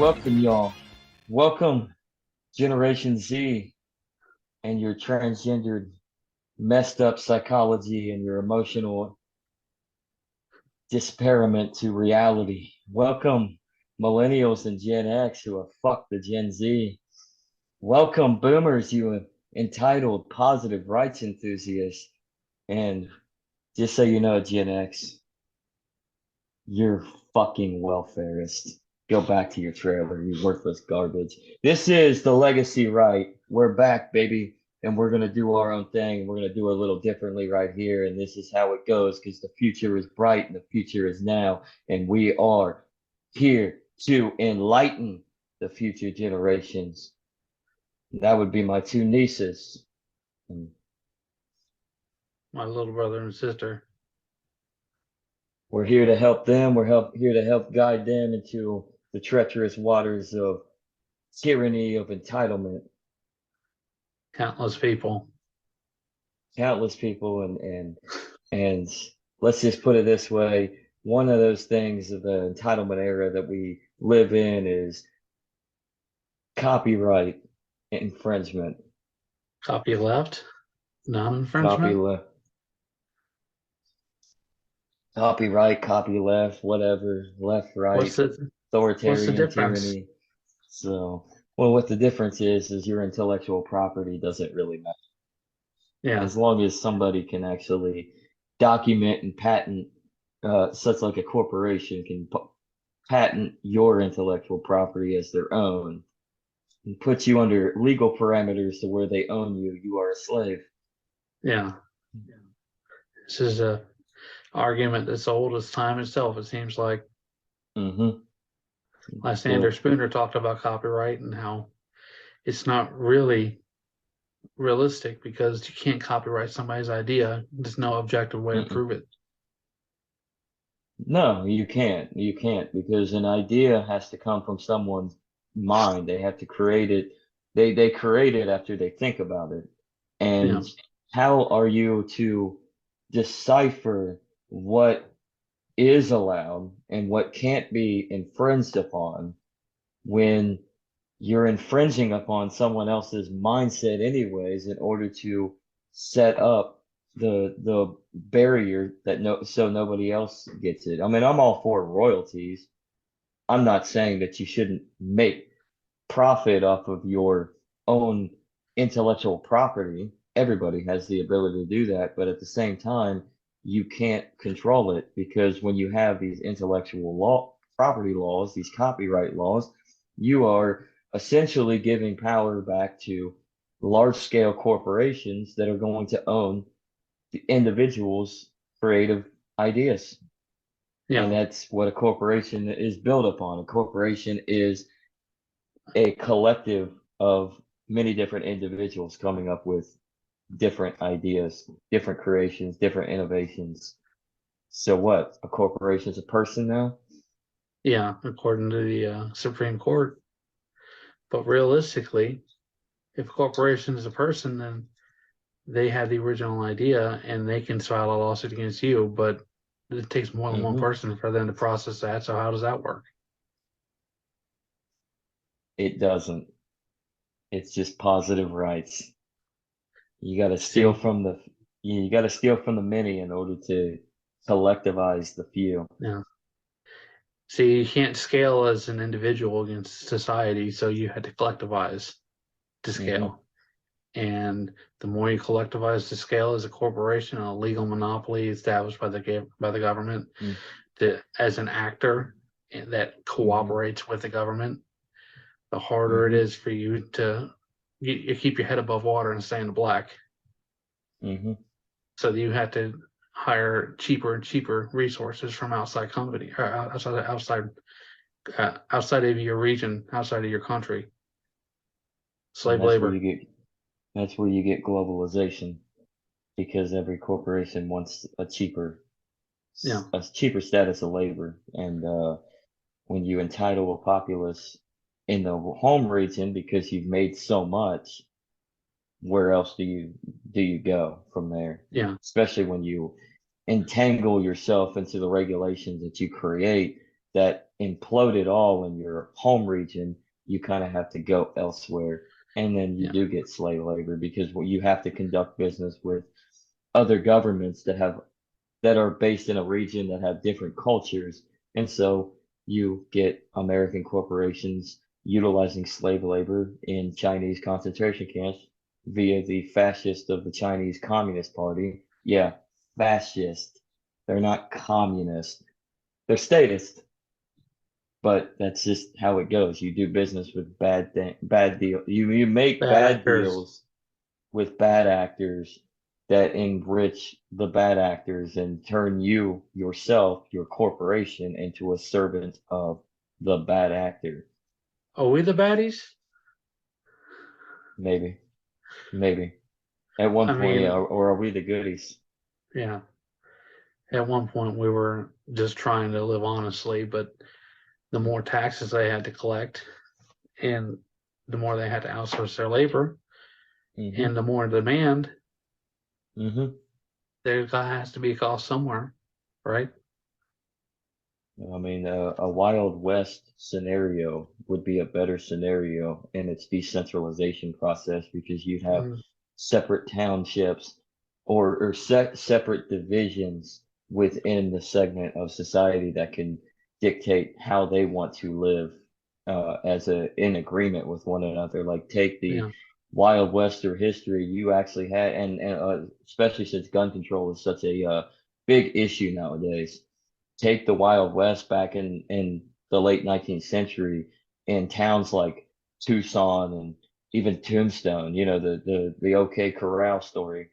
Welcome, y'all. Welcome, Generation Z, and your transgendered, messed up psychology and your emotional disparament to reality. Welcome, Millennials and Gen X who have fucked the Gen Z. Welcome, Boomers, you entitled positive rights enthusiasts. And just so you know, Gen X, you're fucking welfarist. Go back to your trailer, you worthless garbage. This is the Legacy Right. We're back, baby, and we're gonna do our own thing. We're gonna do it a little differently right here, and this is how it goes because the future is bright and the future is now, and we are here to enlighten the future generations. That would be my two nieces. And My little brother and sister. we're here to help them. Here to help guide them into the treacherous waters of tyranny of entitlement. Countless people. Countless people, and let's just put it this way: one of those things of the entitlement era that we live in is copyright infringement. Copy left. Copy Non-infringement. left, copyright, copy left, whatever, left, What's right, the authoritarian difference? tyranny. So, well, what the difference is your intellectual property doesn't really matter. Yeah. As long as somebody can actually document and patent, such like a corporation can patent your intellectual property as their own and put you under legal parameters to where they own you, you are a slave. Yeah. This is a argument that's old as time itself, it seems like. Mm-hmm. Lysander So, Spooner talked about copyright and how it's not really realistic because you can't copyright somebody's idea. There's no objective way to mm-mm. prove it. No, you can't. You can't because an idea has to come from someone's mind. They have to create it. They create it after they think about it. Yeah. And how are you to decipher what is allowed and what can't be infringed upon when you're infringing upon someone else's mindset anyways in order to set up the barrier that so nobody else gets it. I mean, I'm all for royalties. I'm not saying that you shouldn't make profit off of your own intellectual property. Everybody has the ability to do that, but at the same time, you can't control it because when you have these intellectual property laws, these copyright laws, you are essentially giving power back to large scale corporations that are going to own the individuals' creative ideas. And Yeah. that's what a corporation is built upon. A corporation is a collective of many different individuals coming up with different ideas, different creations, different innovations. So what? A corporation is a person now? Yeah. According to the Supreme Court. But realistically, if a corporation is a person, then they have the original idea and they can file a lawsuit against you, but it takes more than one Hmm. person for them to process that. So how does that work? It doesn't. It's just positive rights. You got to steal See, from you got to steal from the many in order to collectivize the few. yeah. See, you can't scale as an individual against society, so you had to collectivize to Hmm. scale. And the more you collectivize to scale as a corporation, a legal monopoly established by the government, as an actor that Hmm. cooperates with the government, the harder it Hmm. is for you to you keep your head above water and stay in the black. Hmm. So you have to hire cheaper and cheaper resources from outside company or outside of your region, outside of your country. And Slave labor. that's where you get globalization because every corporation wants Yeah, a cheaper status of labor. And when you entitle a populace in the home region because you've made so much, where else do you go from there? yeah, Especially when you entangle yourself into the regulations that you create. that imploded all in your home region, you kind of have to go elsewhere. And then you Yeah. do get slave labor because well, you have to conduct business with other governments that are based in a region that have different cultures. And so you get American corporations utilizing slave labor in Chinese concentration camps via the fascist of the Chinese Communist Party. Yeah, fascist. They're not communist. They're statist, but that's just how it goes. You do business with bad deal. You make Bad bad actors. deals with bad actors that enrich the bad actors and turn you yourself, your corporation, into a servant of the bad actor. Are we the baddies? Maybe, maybe. At one I point, yeah, mean, or are we the goodies? yeah. At one point, we were just trying to live honestly, but the more taxes they had to collect, and the more they had to outsource their labor, Hmm. and the more demand, Hmm. there has to be a cost somewhere, right? I mean, a Wild West scenario would be a better scenario in its decentralization process because you'd have Mm, separate townships or separate divisions within the segment of society that can dictate how they want to live as in agreement with one another. Like take the yeah, Wild Western history you actually had, and especially since gun control is such a big issue nowadays take the Wild West back in the late 19th century in towns like Tucson and even Tombstone, you know, the OK Corral story,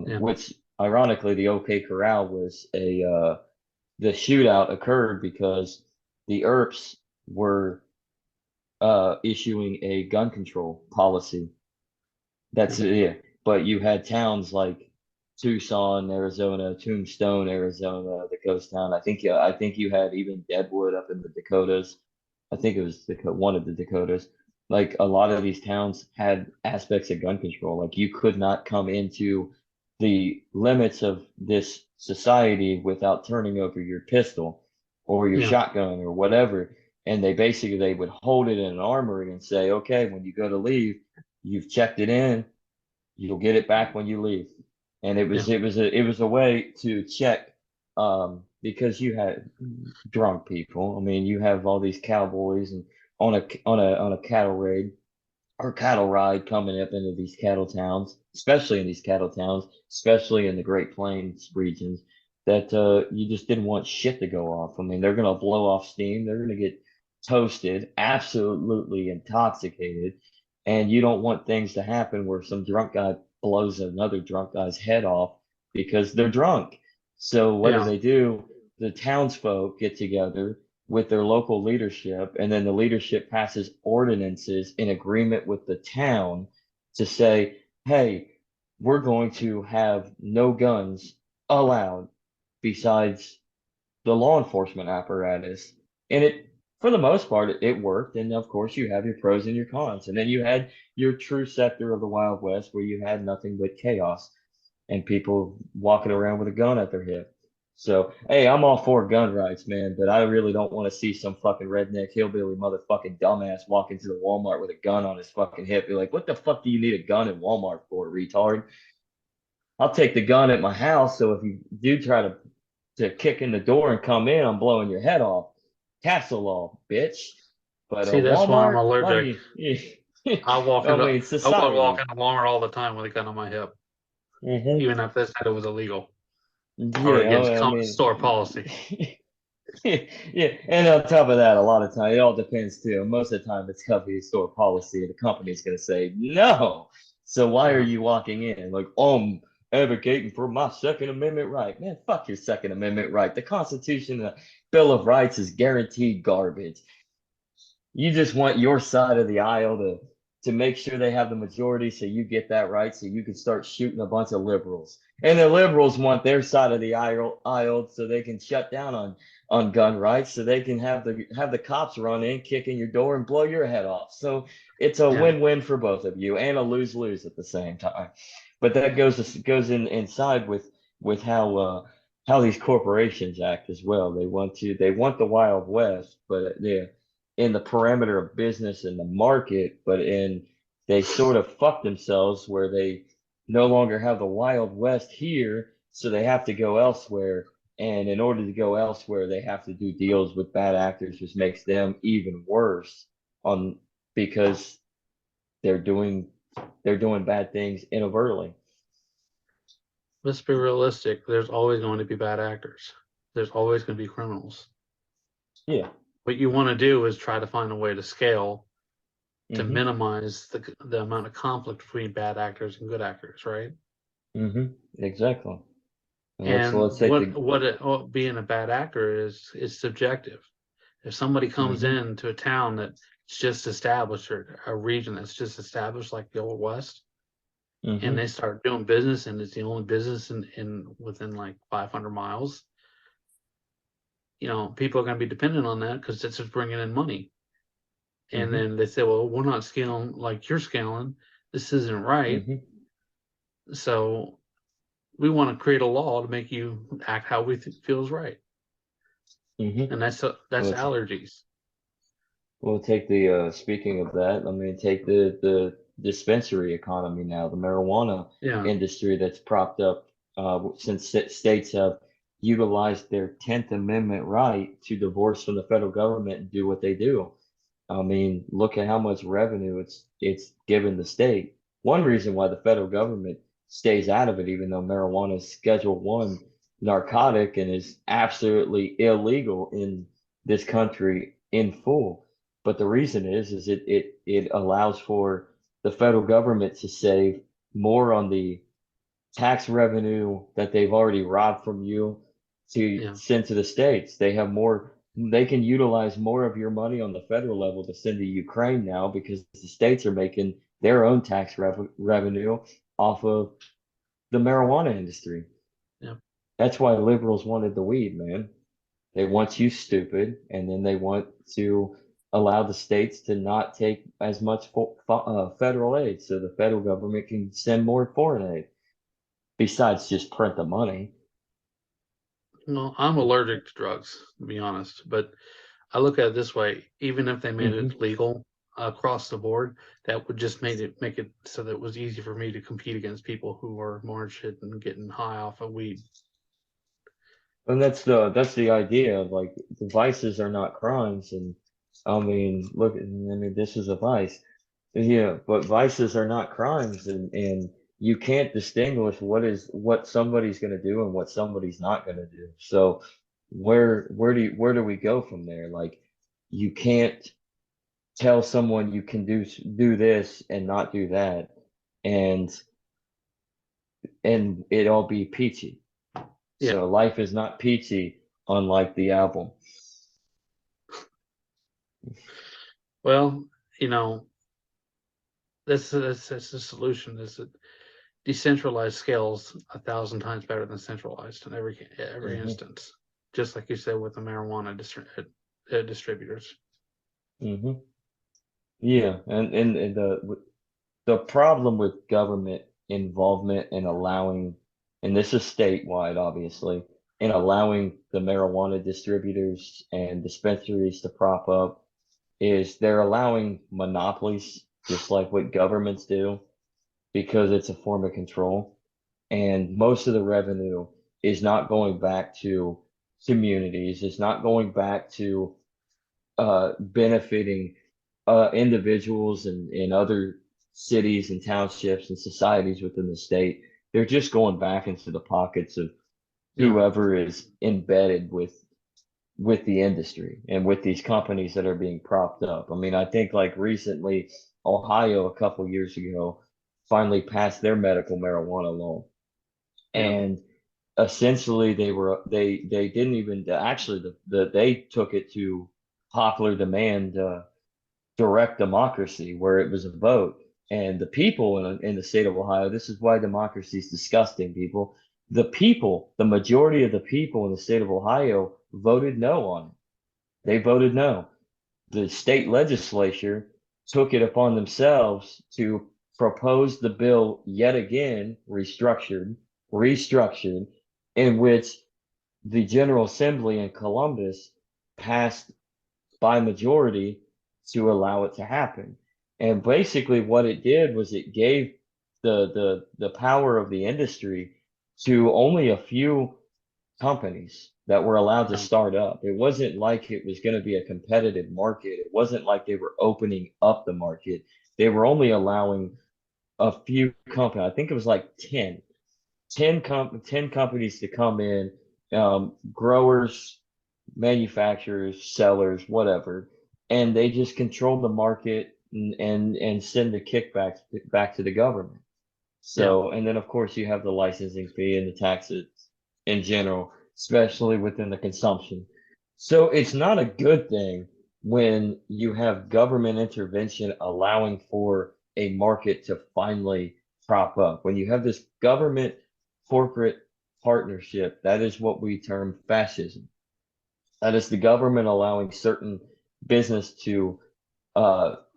yeah, which ironically the OK Corral was the shootout occurred because the Earps were issuing a gun control policy yeah, that's yeah. But you had towns like Tucson, Arizona, Tombstone, Arizona, the coast town. I think you had even Deadwood up in the Dakotas. I think it was one of the Dakotas. Like a lot of these towns had aspects of gun control. Like you could not come into the limits of this society without turning over your pistol or your yeah, shotgun or whatever. And they would hold it in an armory and say, okay, when you go to leave, you've checked it in, you'll get it back when you leave. And yeah, it was a way to check because you had drunk people. I mean, you have all these cowboys and on a cattle raid or cattle ride coming up into these cattle towns, especially in these cattle towns, especially in the Great Plains regions, that you just didn't want shit to go off. I mean, they're gonna blow off steam, they're gonna get toasted, absolutely intoxicated, and you don't want things to happen where some drunk guy blows another drunk guy's head off because they're drunk. So what yeah, do? The townsfolk get together with their local leadership, and then the leadership passes ordinances in agreement with the town to say, hey, we're going to have no guns allowed besides the law enforcement apparatus. And it, for the most part, it worked. And of course, you have your pros and your cons. And then you had your true sector of the Wild West where you had nothing but chaos and people walking around with a gun at their hip. So, hey, I'm all for gun rights, man, but I really don't want to see some fucking redneck hillbilly motherfucking dumbass walk into the Walmart with a gun on his fucking hip. Be like, what the fuck do you need a gun in Walmart for, retard? I'll take the gun at my house, so if you do try to kick in the door and come in, I'm blowing your head off. Castle law, bitch. But See, that's why I'm Walmart, why allergic. do I I mean, would walk society. into Walmart all the time with a gun on my hip, Hmm. even if they said it was illegal or Yeah, against I store mean, policy. yeah, and on top of that, a lot of time it all depends too. Most of the time, it's company store policy, and the company's going to say no. So why are Yeah, you walking in like, oh, I'm advocating for my Second Amendment right? Man, fuck your Second Amendment right. The Constitution, the Bill of Rights is guaranteed garbage. You just want your side of the aisle to make sure they have the majority so you get that right so you can start shooting a bunch of liberals. And the liberals want their side of the aisle so they can shut down on gun rights so they can have the cops run in, kick in your door and blow your head off. So it's a yeah, win-win for both of you and a lose-lose at the same time. But that goes in inside with how how these corporations act as well. They want the Wild West, but they're in the perimeter of business and the market, but they sort of fuck themselves where they no longer have the Wild West here, so they have to go elsewhere. And in order to go elsewhere, they have to do deals with bad actors, which makes them even worse on because they're doing they're doing bad things inadvertently. Let's be realistic. There's always going to be bad actors. There's always going to be criminals. Yeah. What you want to do is try to find a way to scale to Mm-hmm. minimize the amount of conflict between bad actors and good actors, right? Mm-hmm. Exactly. And And let's take the what being a bad actor is subjective. If somebody comes mm-hmm. into a town that's just established or a region that's just established like the old west, and Mm-hmm. they start doing business and it's the only business in within like 500 miles, people are going to be dependent on that because it's just bringing in money. And Mm-hmm. then they say, well, we're not scaling like you're scaling. This isn't right. Mm-hmm. So we want to create a law to make you act how we feels right. Mm-hmm. And that's Well, allergies. we'll take the speaking of that, I mean take the dispensary economy now, the marijuana Yeah. industry that's propped up since states have utilized their 10th Amendment right to divorce from the federal government and do what they do. I mean, look at how much revenue it's given the state. One reason why the federal government stays out of it, even though marijuana is Schedule One narcotic and is absolutely illegal in this country in full. But the reason is it allows for the federal government to save more on the tax revenue that they've already robbed from you to Yeah. send to the states. They can utilize more of your money on the federal level to send to Ukraine now because the states are making their own tax revenue off of the marijuana industry. Yeah. That's why liberals wanted the weed, man. They want you stupid, and then they want to allow the states to not take as much federal aid so the federal government can send more foreign aid besides just print the money. Well, I'm allergic to drugs, to be honest, but I look at it this way, even if they made Hmm. it legal across the board, that would just make it so that it was easy for me to compete against people who are more interested in getting high off of weed. And that's the idea of like the vices are not crimes. And I mean, look, I mean, this is a vice. Yeah, but vices are not crimes, and you can't distinguish what somebody's going to do and what somebody's not going to do. So where do we go from there? Like you can't tell someone you can do this and not do that, and it all be peachy. Yeah. So life is not peachy, unlike the album. Well, you know, that's the solution. Is that decentralized scales 1,000 times better than centralized in every Hmm. instance. Just like you said with the marijuana distributors. Hmm. Yeah, and the problem with government involvement in allowing, and this is statewide, obviously, in allowing the marijuana distributors and dispensaries to prop up is they're allowing monopolies, just like what governments do, because it's a form of control. And most of the revenue is not going back to communities. It's not going back to benefiting individuals and other cities and townships and societies within the state. They're just going back into the pockets of Yeah. whoever is embedded with the industry and with these companies that are being propped up. I mean, I think like recently, Ohio a couple years ago finally passed their medical marijuana law, Yeah. and essentially they didn't even actually they took it to popular demand, direct democracy where it was a vote. And the people in the state of Ohio, this is why democracy is disgusting, people. The majority of the people in the state of Ohio voted no on it. They voted no. The state legislature took it upon themselves to propose the bill yet again, restructured, in which the General Assembly in Columbus passed by majority to allow it to happen. And basically what it did was it gave the power of the industry to only a few companies that were allowed to Yeah. start up. It wasn't like it was going to be a competitive market. It wasn't like they were opening up the market. They were only allowing a few companies. I think it was like 10 companies to come in, growers, manufacturers, sellers, whatever, and they just control the market and send the kickbacks back to the government. Yeah. So, and then of course you have the licensing fee and the taxes in general, especially within the consumption. So it's not a good thing when you have government intervention allowing for a market to finally prop up. When you have this government corporate partnership, that is what we term fascism. That is the government allowing certain business to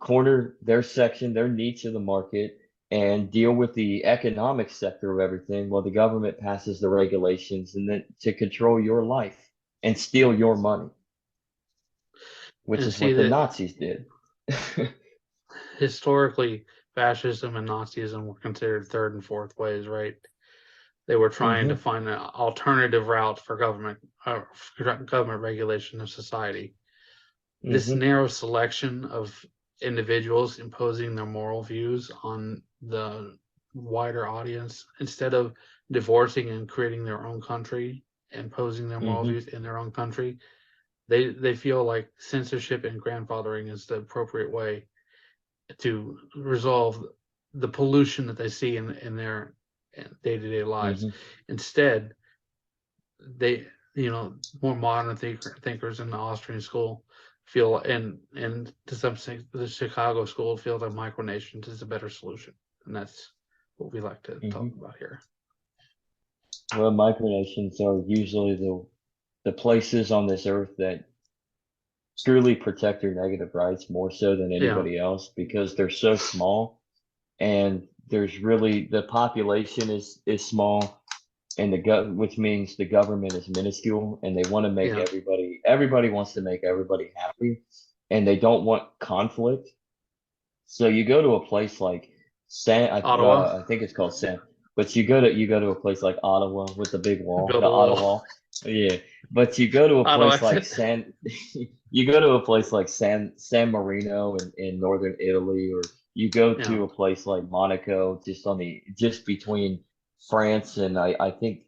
corner their section, their niche of the market, and deal with the economic sector of everything while the government passes the regulations and then to control your life and steal your money, which And is see what the that Nazis did. historically, fascism and Nazism were considered third and fourth ways, right? They were trying to Hmm. find an alternative route for government regulation of society. This Hmm. narrow selection of individuals imposing their moral views on the wider audience instead of divorcing and creating their own country, imposing their moral Hmm. views in their own country, they feel like censorship and grandfathering is the appropriate way to resolve the pollution that they see in their day-to-day lives. Hmm. Instead, they, more modern thinkers in the Austrian school feel, and to some extent the Chicago school feels like micronations is a better solution, and that's what we like to talk Hmm. about here. Well, micronations are usually the places on this earth that truly protect your negative rights more so than Yeah, anybody else because they're so small and there's really the population is small and which means the government is minuscule and they want to make yeah, everybody wants to make everybody happy and they don't want conflict. So you go to a place like Ottawa, I think it's called San, but you go to a place like Ottawa with the big wall, build the a wall. Ottawa. Yeah. But you go to a Ottawa place like exit. San you go to a place like San Marino in northern Italy, or you go Yeah, to a place like Monaco, just between France and I think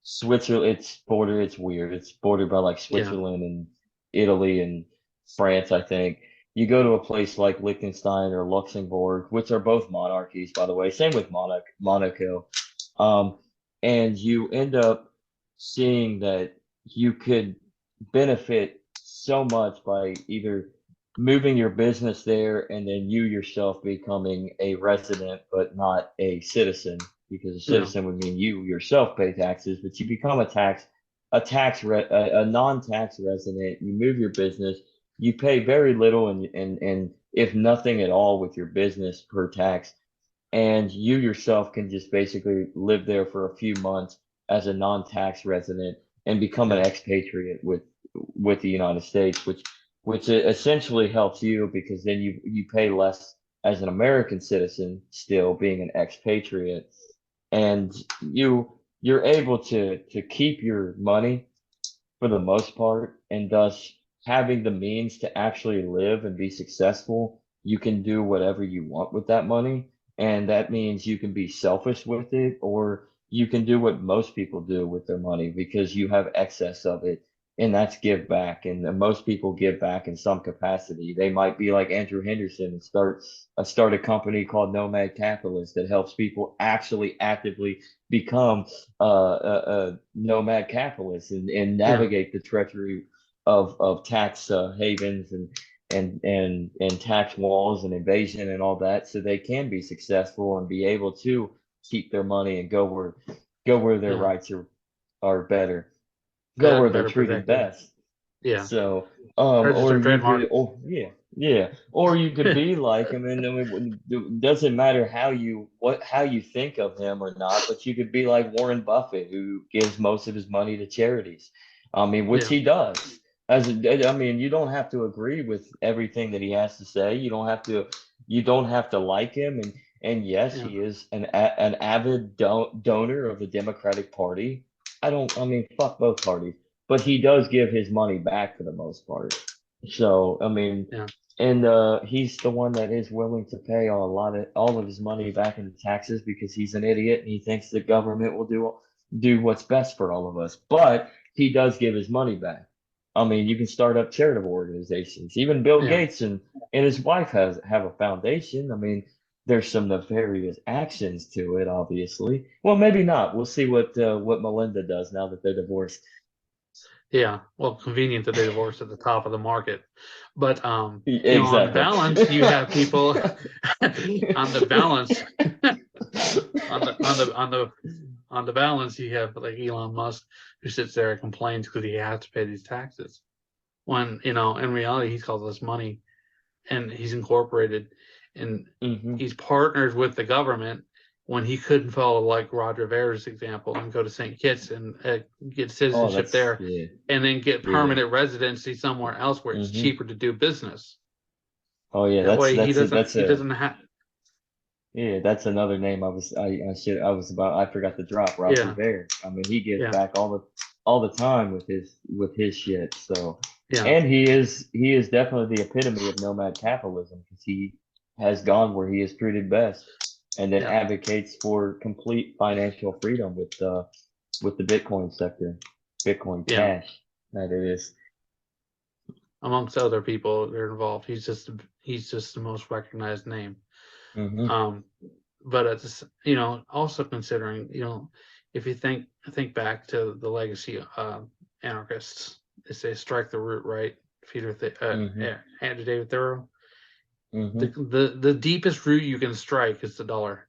Switzerland. It's weird. It's bordered by like yeah, Switzerland and Italy and France, I think. You go to a place like Liechtenstein or Luxembourg, which are both monarchies, by the way. Same with Monaco. Um, and you end up seeing that you could benefit so much by either moving your business there and then you yourself becoming a resident but not a citizen, because a yeah, citizen would mean you yourself pay taxes, but you become a non-tax resident. You move your business, you pay very little and if nothing at all with your business per tax, and you yourself can just basically live there for a few months as a non-tax resident and become an yeah, expatriate with the United States, which essentially helps you because then you pay less as an American citizen still being an expatriate, and you're able to keep your money for the most part, and thus having the means to actually live and be successful, you can do whatever you want with that money. And that means you can be selfish with it, or you can do what most people do with their money because you have excess of it. And that's give back. And most people give back in some capacity. They might be like Andrew Henderson and start a company called Nomad Capitalist that helps people actually actively become a nomad capitalist and yeah, navigate the treachery of tax havens and tax walls and invasion and all that, so they can be successful and be able to keep their money and go where their yeah, rights are better, go yeah, where and they're better treated protected. best. Yeah. So, or Registered you trademark. could, oh yeah, yeah, or you could be like him, and I mean, it doesn't matter how you think of him or not, but you could be like Warren Buffett, who gives most of his money to charities. I mean, which Yeah. he does. I mean, you don't have to agree with everything that he has to say. You don't have to like him, and yes, Yeah. he is an avid donor of the Democratic Party. I mean, fuck both parties, but he does give his money back for the most part. So, I mean, Yeah. and he's the one that is willing to pay all of his money back in taxes because he's an idiot and he thinks the government will do what's best for all of us. But he does give his money back. I mean, you can start up charitable organizations. Even Bill Yeah. Gates and his wife have a foundation. I mean, there's some nefarious actions to it, obviously. Well, maybe not. We'll see what Melinda does now that they're divorced. Yeah. Well, convenient that they divorced at the top of the market. But on the Exactly. balance, you have people on the balance on the on the on the on the balance, you have like Elon Musk who sits there and complains because he has to pay these taxes. When in reality, he's got this money and he's incorporated and Hmm. he's partners with the government when he couldn't follow like Roger Ver's example and go to St. Kitts and get Oh, citizenship that's there yeah, and then get yeah. permanent residency somewhere else where it's Hmm. cheaper to do business. Oh yeah, That way that's he a doesn't have. yeah, that's another name I was about I forgot to drop Roger Yeah, Ver. I mean, he gives yeah, back all the time with his shit. So, yeah, and he is definitely the epitome of nomad capitalism because he has gone where he is treated best, and then yeah, advocates for complete financial freedom with the Bitcoin sector, Bitcoin yeah. Cash that it is. Amongst other people that are involved, he's just the most recognized name. Mm-hmm. Um, but at this, also considering, if you think back to the legacy anarchists, they say strike the root, right? Mm-hmm. Andrew David Thoreau. The, Mm-hmm. the the deepest root you can strike is the dollar,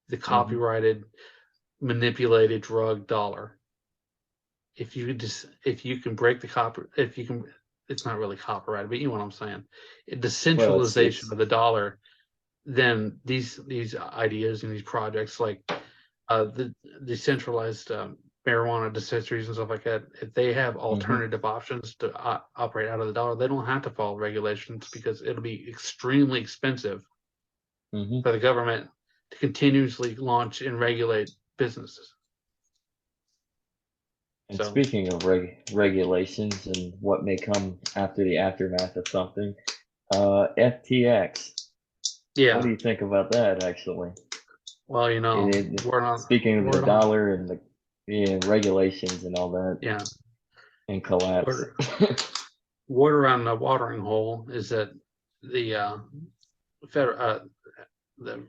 the Mm-hmm. copyrighted, manipulated drug dollar. If you can break the copy, if you can, it's not really copyrighted, but you know what I'm saying. The Well, centralization it's of the dollar, then these ideas and these projects like the decentralized marijuana dispensaries and stuff like that, if they have mm-hmm. alternative options to operate out of the dollar, they don't have to follow regulations because it'll be extremely expensive Mm-hmm. for the government to continuously launch and regulate businesses. And So speaking of regulations and what may come after the aftermath of something, FTX. What do yeah, you think about that, actually? well, we're not Speaking of the we're not dollar and the yeah, regulations and all that yeah and collapse. we're word around the watering hole is that the federal the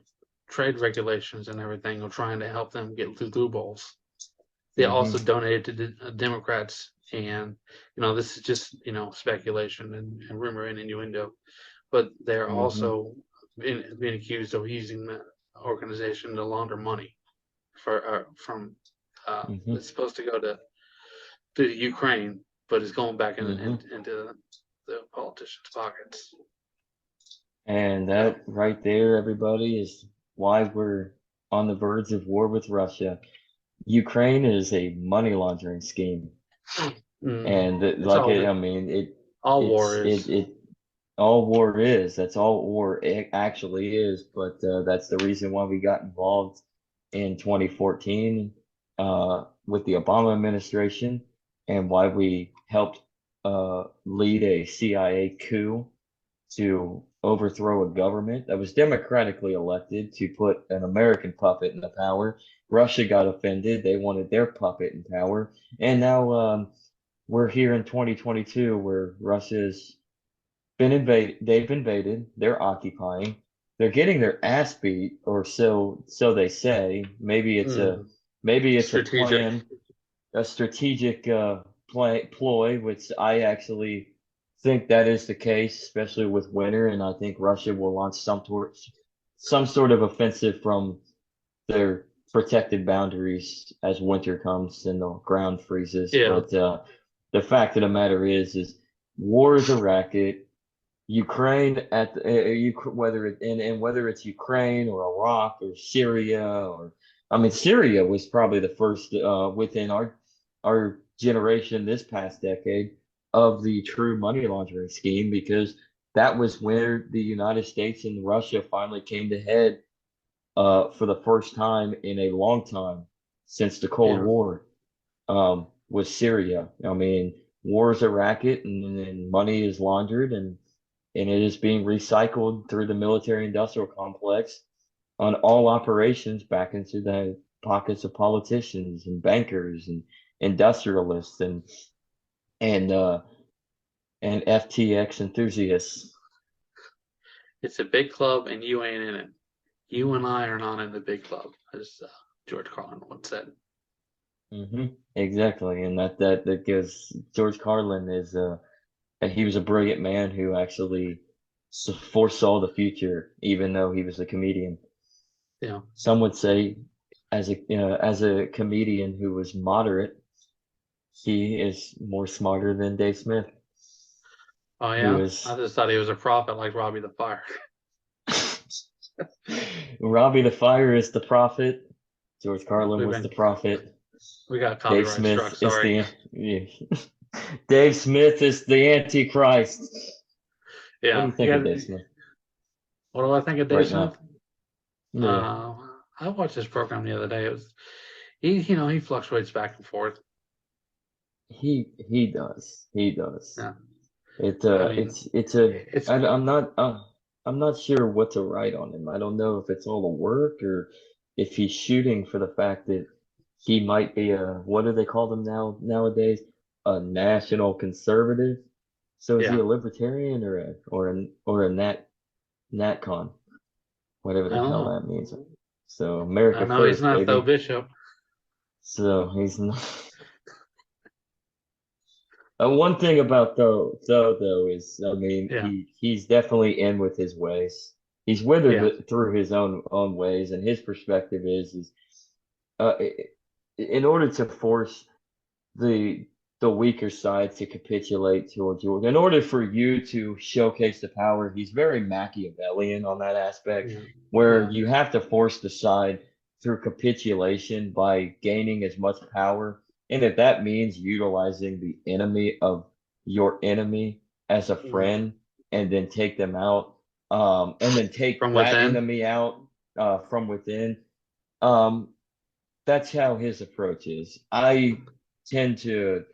trade regulations and everything are trying to help them get through loopholes. They Hmm. also donated to the Democrats, and this is just speculation and rumor and innuendo, but they're Hmm. also being accused of using the organization to launder money from Hmm. it's supposed to go to Ukraine, but it's going back Hmm. into the politicians' pockets. And So, that right there, everybody, is why we're on the verge of war with Russia. Ukraine is a money laundering scheme. And it's I mean, all war it's, is. it, all war is. That's all war actually is. But that's the reason why we got involved in 2014 with the Obama administration and why we helped lead a CIA coup to overthrow a government that was democratically elected to put an American puppet in the power. Russia got offended. They wanted their puppet in power. And now we're here in 2022 where Russia's been invaded. They've invaded. They're occupying. They're getting their ass beat, or so they say. Mm, Maybe it's a strategic. plan, a strategic ploy, which I actually think that is the case, especially with winter. And I think Russia will launch some sort of offensive from their protected boundaries as winter comes and the ground freezes. Yeah. But the fact of the matter is war is a racket. Ukraine at the, whether it and whether it's Ukraine or Iraq or Syria or I mean Syria was probably the first within our generation this past decade of the true money laundering scheme because that was where the United States and Russia finally came to head for the first time in a long time since the Cold Yeah. War was Syria. I mean, war is a racket and money is laundered and it is being recycled through the military industrial complex on all operations back into the pockets of politicians and bankers and industrialists and uh and FTX enthusiasts. It's a big club and you ain't in it. You and I are not in the big club, as George Carlin once said. Exactly, and that gives George Carlin is he was a brilliant man who actually foresaw the future, even though he was a comedian. Yeah. Some would say, as a comedian who was moderate, he is more smarter than Dave Smith, Oh who yeah. I is just thought he was a prophet like Robbie the Fire. Robbie the Fire is the prophet. George Carlin We've was the been prophet. we got Dave copyright struck. Smith is Sorry. yeah. Dave Smith is the Antichrist. What do Yeah. you think of Dave Smith What do I think of Dave right now? Smith? Yeah, I watched this program the other day. It was he fluctuates back and forth. he does. He does. Yeah. It I mean, it's a it's I'm not sure what to write on him. I don't know if it's all a work or if he's shooting for the fact that he might be a what do they call them nowadays? A national conservative. So is he yeah. a libertarian or a natcon, whatever I the don't hell know. that means. So I America know he's first, not though, baby. Bishop. So he's not. One thing about though is, I mean, Yeah. he's definitely in with his ways. He's withered Yeah. through his own ways, and his perspective is uh, i- in order to force the the weaker side to capitulate to Georgia, in order for you to showcase the power, he's very Machiavellian on that aspect, Yeah. where Yeah. you have to force the side through capitulation by gaining as much power. And if that means utilizing the enemy of your enemy as a Mm. friend and then take them out, and then take From that within. enemy out from within, um, that's how his approach is. I tend to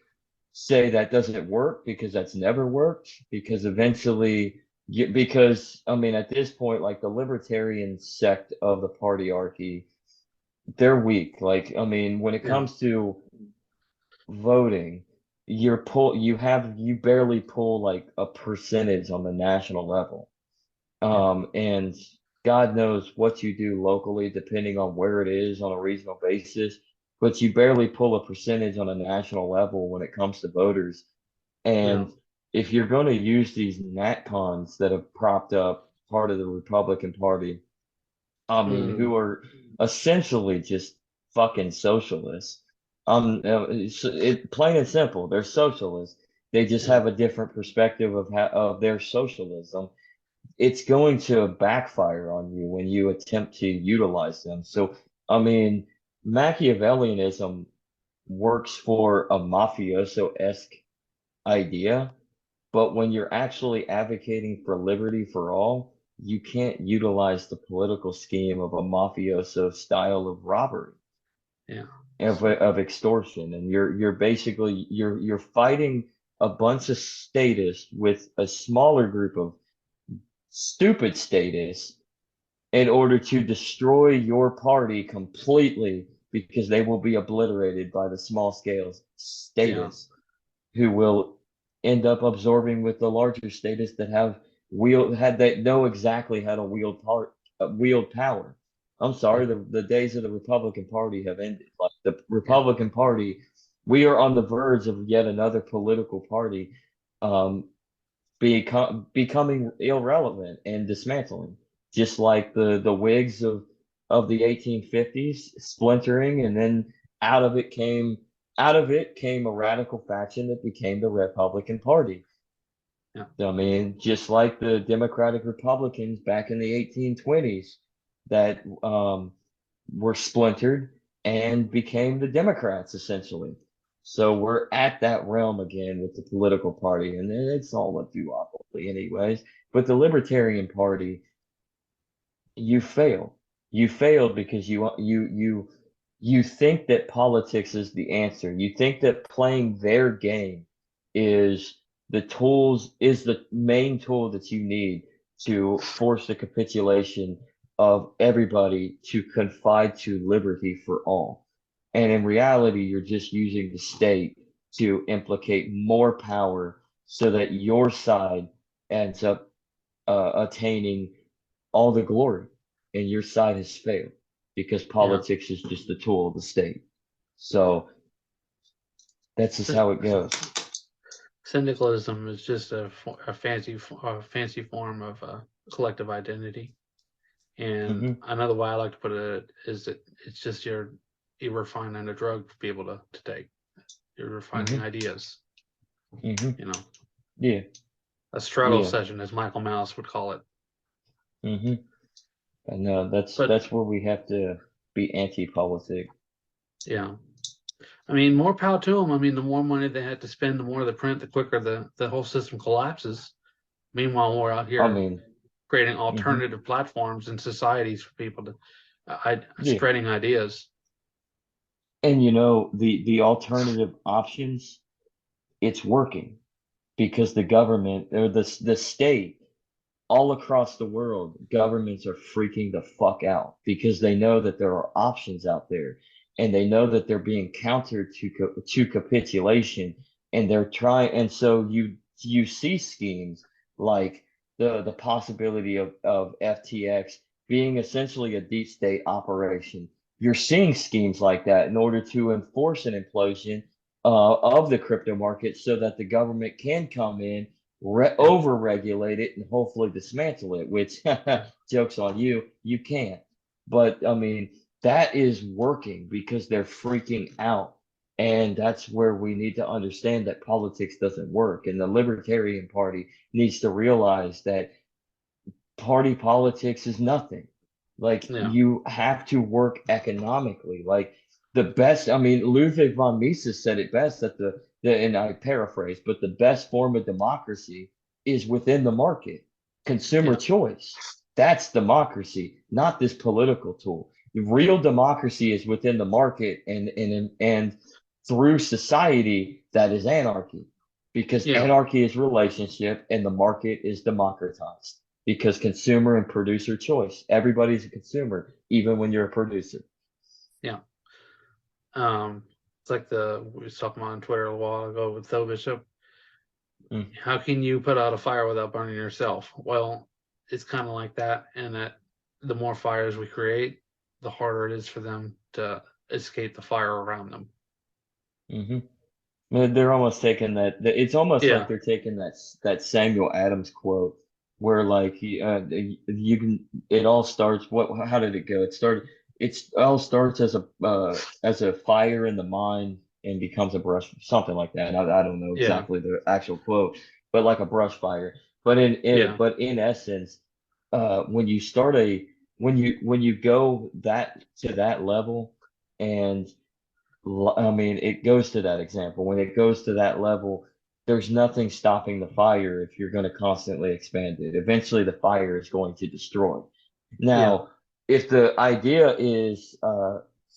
say that doesn't work because that's never worked because eventually because I mean at this point like the libertarian sect of the partyarchy they're weak. Like I mean when it Yeah. comes to voting you barely pull like a percentage on the national level. Yeah. And God knows what you do locally, depending on where it is on a regional basis, but you barely pull a percentage on a national level when it comes to voters. Yeah. And if you're going to use these NatCons that have propped up part of the Republican Party, I mean, Mm. who are essentially just fucking socialists. Plain and simple, they're socialists. They just Yeah. have a different perspective of their socialism. It's going to backfire on you when you attempt to utilize them. So, I mean, Machiavellianism works for a mafioso-esque idea, but when you're actually advocating for liberty for all, you can't utilize the political scheme of a mafioso style of robbery, Yeah. of extortion, and you're basically you're fighting a bunch of statists with a smaller group of stupid statists in order to destroy your party completely because they will be obliterated by the small scale Yeah. statists who will end up absorbing with the larger statists that have that know exactly how to wield power. I'm sorry, Yeah. the days of the Republican Party have ended. Like the Republican Party, we are on the verge of yet another political party um, becoming irrelevant and dismantling, just like the Whigs of the 1850s splintering, and then out of it came out of it came a radical faction that became the Republican Party. Yeah. I mean, just like the Democratic Republicans back in the 1820s that were splintered and became the Democrats essentially. So we're at that realm again with the political party, and it's all a duopoly anyways. But the Libertarian Party, you fail. You failed because you think that politics is the answer. You think that playing their game is the main tool that you need to force the capitulation of everybody to confide to liberty for all. And in reality, you're just using the state to implicate more power so that your side ends up attaining all the glory, and your side has failed because Yeah. politics is just a tool of the state. So that's just Syn- how it goes. Syndicalism is just a fancy form of collective identity. And Hmm. another way I like to put it is that it's just you're refining a drug for people to take. You're refining Hmm. ideas, Hmm. you know, Yeah. a straddle Yeah. session, as Michael Malice would call it. Hmm. And But that's where we have to be anti-politic. yeah, I mean, more power to them. I mean, the more money they have to spend, the more they print, the quicker the whole system collapses. Meanwhile, we're out I here mean, creating hmm, alternative platforms and societies for people to yeah. spreading ideas. And you know, the alternative options, it's working because the government or the state all across the world, governments are freaking the fuck out because they know that there are options out there, and they know that they're being countered to capitulation, and they're trying. And so you see schemes like the possibility of FTX being essentially a deep state operation. You're seeing schemes like that in order to enforce an implosion of the crypto market so that the government can come in, Yeah, over regulate it, and hopefully dismantle it, which yeah, jokes on you, you can't. But I mean, that is working because they're freaking out. And that's where we need to understand that politics doesn't work. And the Libertarian Party needs to realize that party politics is nothing. Like yeah, you have to work economically. Like the best, I mean, Ludwig von Mises said it best that and I paraphrase, but the best form of democracy is within the market. Consumer yeah, choice. That's democracy, not this political tool. Real democracy is within the market and through society that is anarchy. Because yeah, anarchy is relationship and the market is democratized because consumer and producer choice. Everybody's a consumer, even when you're a producer. yeah. It's like we was talking about on Twitter a while ago with Phil Bishop. Mm, How can you put out a fire without burning yourself? Well, it's kind of like that, and that the more fires we create, the harder it is for them to escape the fire around them. hmm They're almost taking it's almost like Yeah, they're taking that Samuel Adams quote where like you can it all starts how did it go? It all starts as a fire in the mind and becomes a brush, something like that. I don't know yeah, exactly the actual quote, but like a brush fire. yeah, But in essence, when you start when you go that to that level, and I mean, it goes to that example. When it goes to that level, there's nothing stopping the fire if you're going to constantly expand it. Eventually, the fire is going to destroy. yeah, Now, if the idea is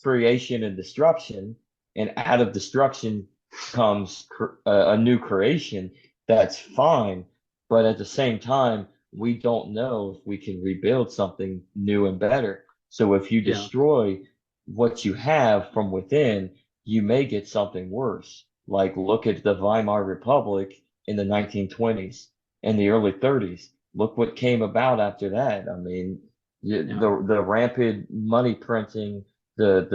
creation and destruction, and out of destruction comes a new creation, that's fine. But at the same time, we don't know if we can rebuild something new and better. So if you yeah, destroy what you have from within, you may get something worse. Like look at the Weimar Republic in the 1920s and the early 30s. Look what came about after that. I mean, yeah, the rampant money printing, the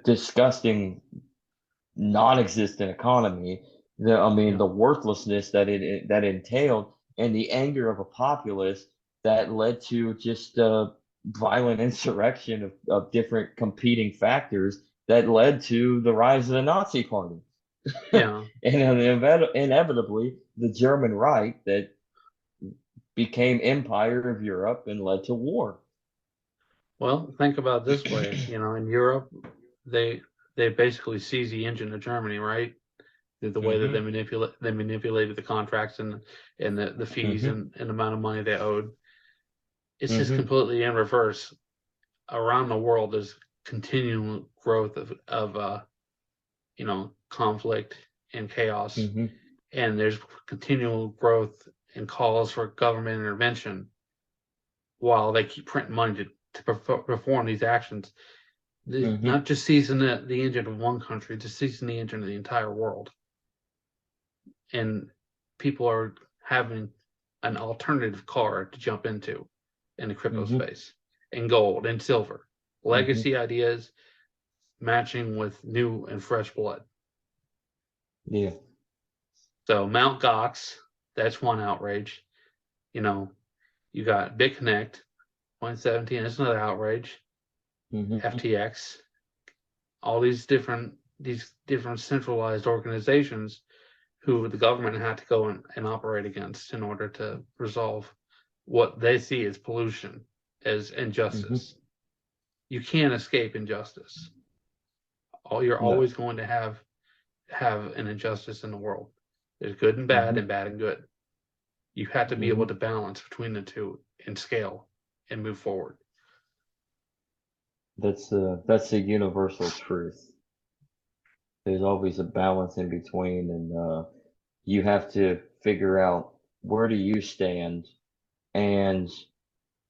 disgusting non-existent economy, I mean yeah, the worthlessness that entailed, and the anger of a populace that led to just violent insurrection of different competing factors that led to the rise of the Nazi Party. Yeah. And inevitably, the German Reich that became Empire of Europe and led to war. Well, think about it this way, in Europe, they basically seized the engine of Germany, right? The way that they manipulated the contracts and the fees and the amount of money they owed. It's just completely in reverse. Around the world, there's continual growth of conflict and chaos, and there's continual growth and calls for government intervention while they keep printing money to perform these actions. Not just seizing the engine of one country, just seizing the engine of the entire world. And people are having an alternative car to jump into in the crypto space, and gold and silver, legacy ideas matching with new and fresh blood. Yeah. So Mount Gox, that's one outrage. You got BitConnect, 2017, that's another outrage. FTX, all these different centralized organizations who the government had to go and operate against in order to resolve what they see as pollution, as injustice. You can't escape injustice. You're always going to have an injustice in the world. There's good and bad, and bad and good. You have to be able to balance between the two and scale and move forward. That's a universal truth. There's always a balance in between, and you have to figure out where do you stand, and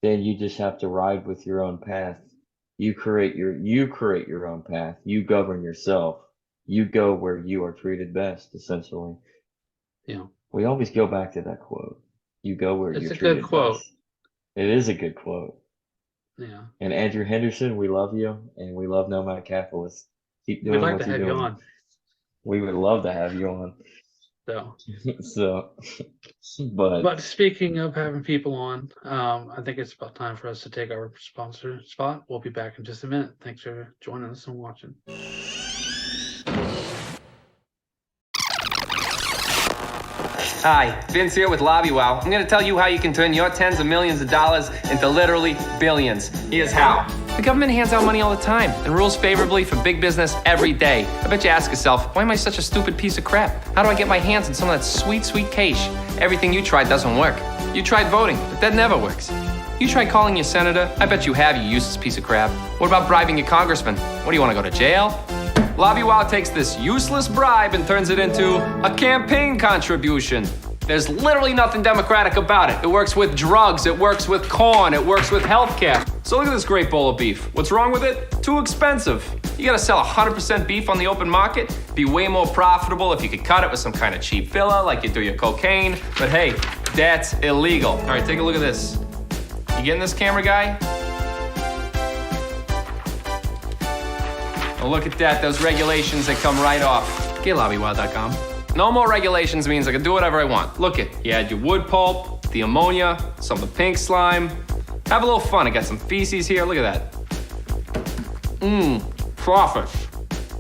then you just have to ride with your own path. You create your own path. You govern yourself. You go where you are treated best, essentially. Yeah. We always go back to that quote. You go where you're treated best. It's a good quote. It is a good quote. Yeah. And Andrew Henderson, we love you, and we love Nomad Capitalist. Keep doing what you're doing. We'd like to have you on. We would love to have you on. But speaking of having people on, I think it's about time for us to take our sponsor spot. We'll be back in just a minute. Thanks for joining us and watching. Hi, Vince here with LobbyWow. I'm going to tell you how you can turn your tens of millions of dollars into literally billions. Here's how. The government hands out money all the time and rules favorably for big business every day. I bet you ask yourself, why am I such a stupid piece of crap? How do I get my hands on some of that sweet, sweet cash? Everything you tried doesn't work. You tried voting, but that never works. You tried calling your senator? I bet you have, you useless piece of crap. What about bribing your congressman? What do you want to go to jail? LobbyWow takes this useless bribe and turns it into a campaign contribution. There's literally nothing democratic about it. It works with drugs, it works with corn, it works with healthcare. So look at this great bowl of beef. What's wrong with it? Too expensive. You gotta sell 100% beef on the open market. Be way more profitable if you could cut it with some kind of cheap filler like you do your cocaine. But hey, that's illegal. All right, take a look at this. You getting this, camera guy? Oh, look at that, those regulations that come right off. Get LobbyWow.com. No more regulations means I can do whatever I want. Look it, you add your wood pulp, the ammonia, some of the pink slime. Have a little fun, I got some feces here, look at that. Profit.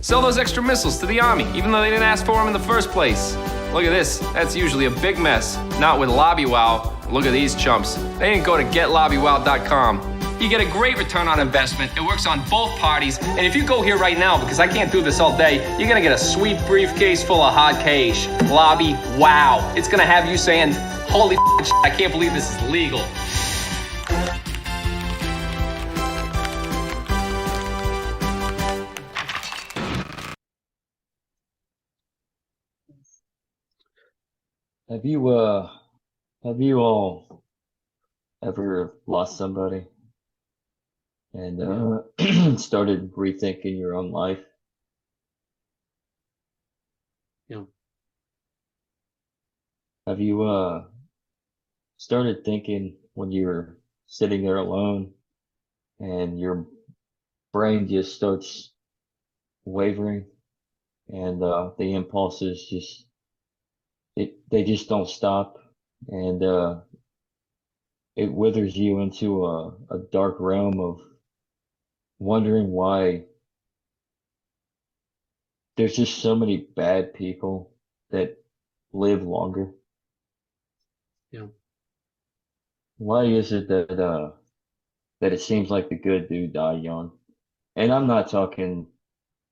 Sell those extra missiles to the army, even though they didn't ask for them in the first place. Look at this, that's usually a big mess. Not with LobbyWow. Look at these chumps. They didn't go to GetLobbyWow.com. You get a great return on investment. It works on both parties. And if you go here right now, because I can't do this all day, you're gonna get a sweet briefcase full of hot cash. LobbyWow. It's gonna have you saying, holy shit, I can't believe this is legal. Have you all ever lost somebody and started rethinking your own life? Yeah. Have you started thinking when you're sitting there alone and your brain just starts wavering and the impulses they just don't stop, and it withers you into a dark realm of wondering why there's just so many bad people that live longer. Yeah. Why is it that it seems like the good do die young? And I'm not talking,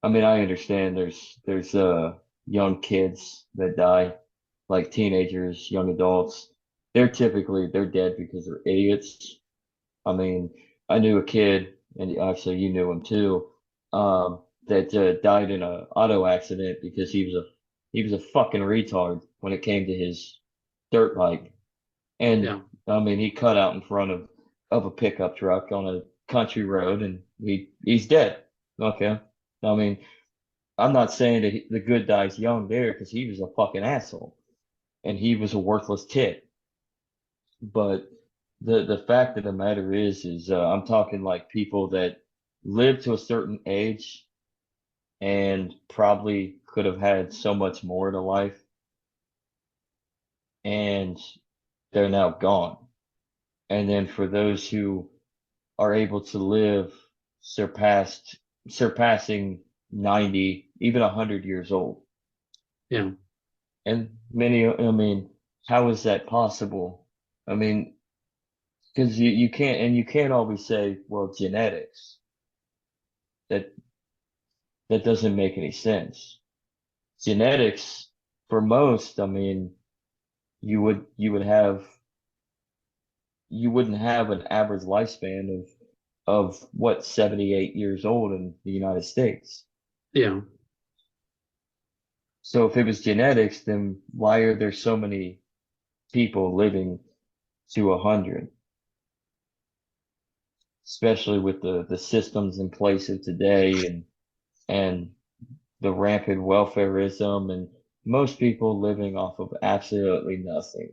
I mean, I understand there's young kids that die, like teenagers, young adults. They're dead because they're idiots. I mean, I knew a kid, and actually you knew him too, that died in a auto accident because he was a fucking retard when it came to his dirt bike. And Yeah. I mean, he cut out in front of a pickup truck on a country road, and he's dead. Okay. I mean, I'm not saying that the good dies young there because he was a fucking asshole and he was a worthless tit. But the fact of the matter is I'm talking like people that live to a certain age and probably could have had so much more to life, and they're now gone. And then for those who are able to live surpassed surpassing 90, even 100 years old. Yeah. And many, I mean, how is that possible? I mean, because you can't, and you can't always say, well, genetics. That that doesn't make any sense. Genetics, for most, I mean, you would have you wouldn't have an average lifespan of what, 78 years old in the United States. Yeah. So if it was genetics, then why are there so many people living to 100? Especially with the systems in place of today and the rampant welfareism and most people living off of absolutely nothing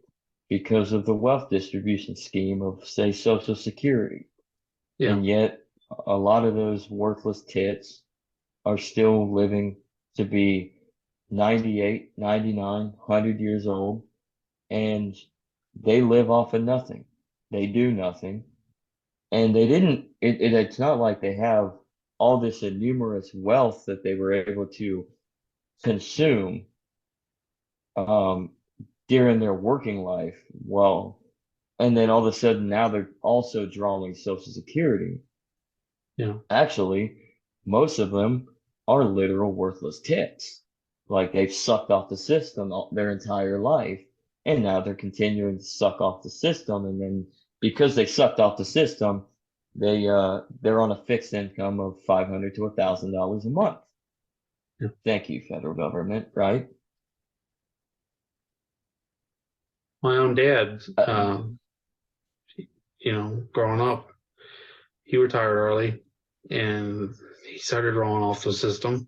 because of the wealth distribution scheme of, say, Social Security. Yeah. And yet a lot of those worthless tits are still living to be 98, 99, 100 years old, and they live off of nothing. They do nothing. And they didn't, it's not like they have all this enormous wealth that they were able to consume um, during their working life. Well, and then all of a sudden now they're also drawing Social Security. Yeah. Actually, most of them are literal worthless tits. Like they've sucked off the system their entire life, and now they're continuing to suck off the system. And then because they sucked off the system, they're on a fixed income of $500 to $1,000 a month. Yeah. Thank you, federal government, right? My own dad, growing up, he retired early and he started drawing off the system.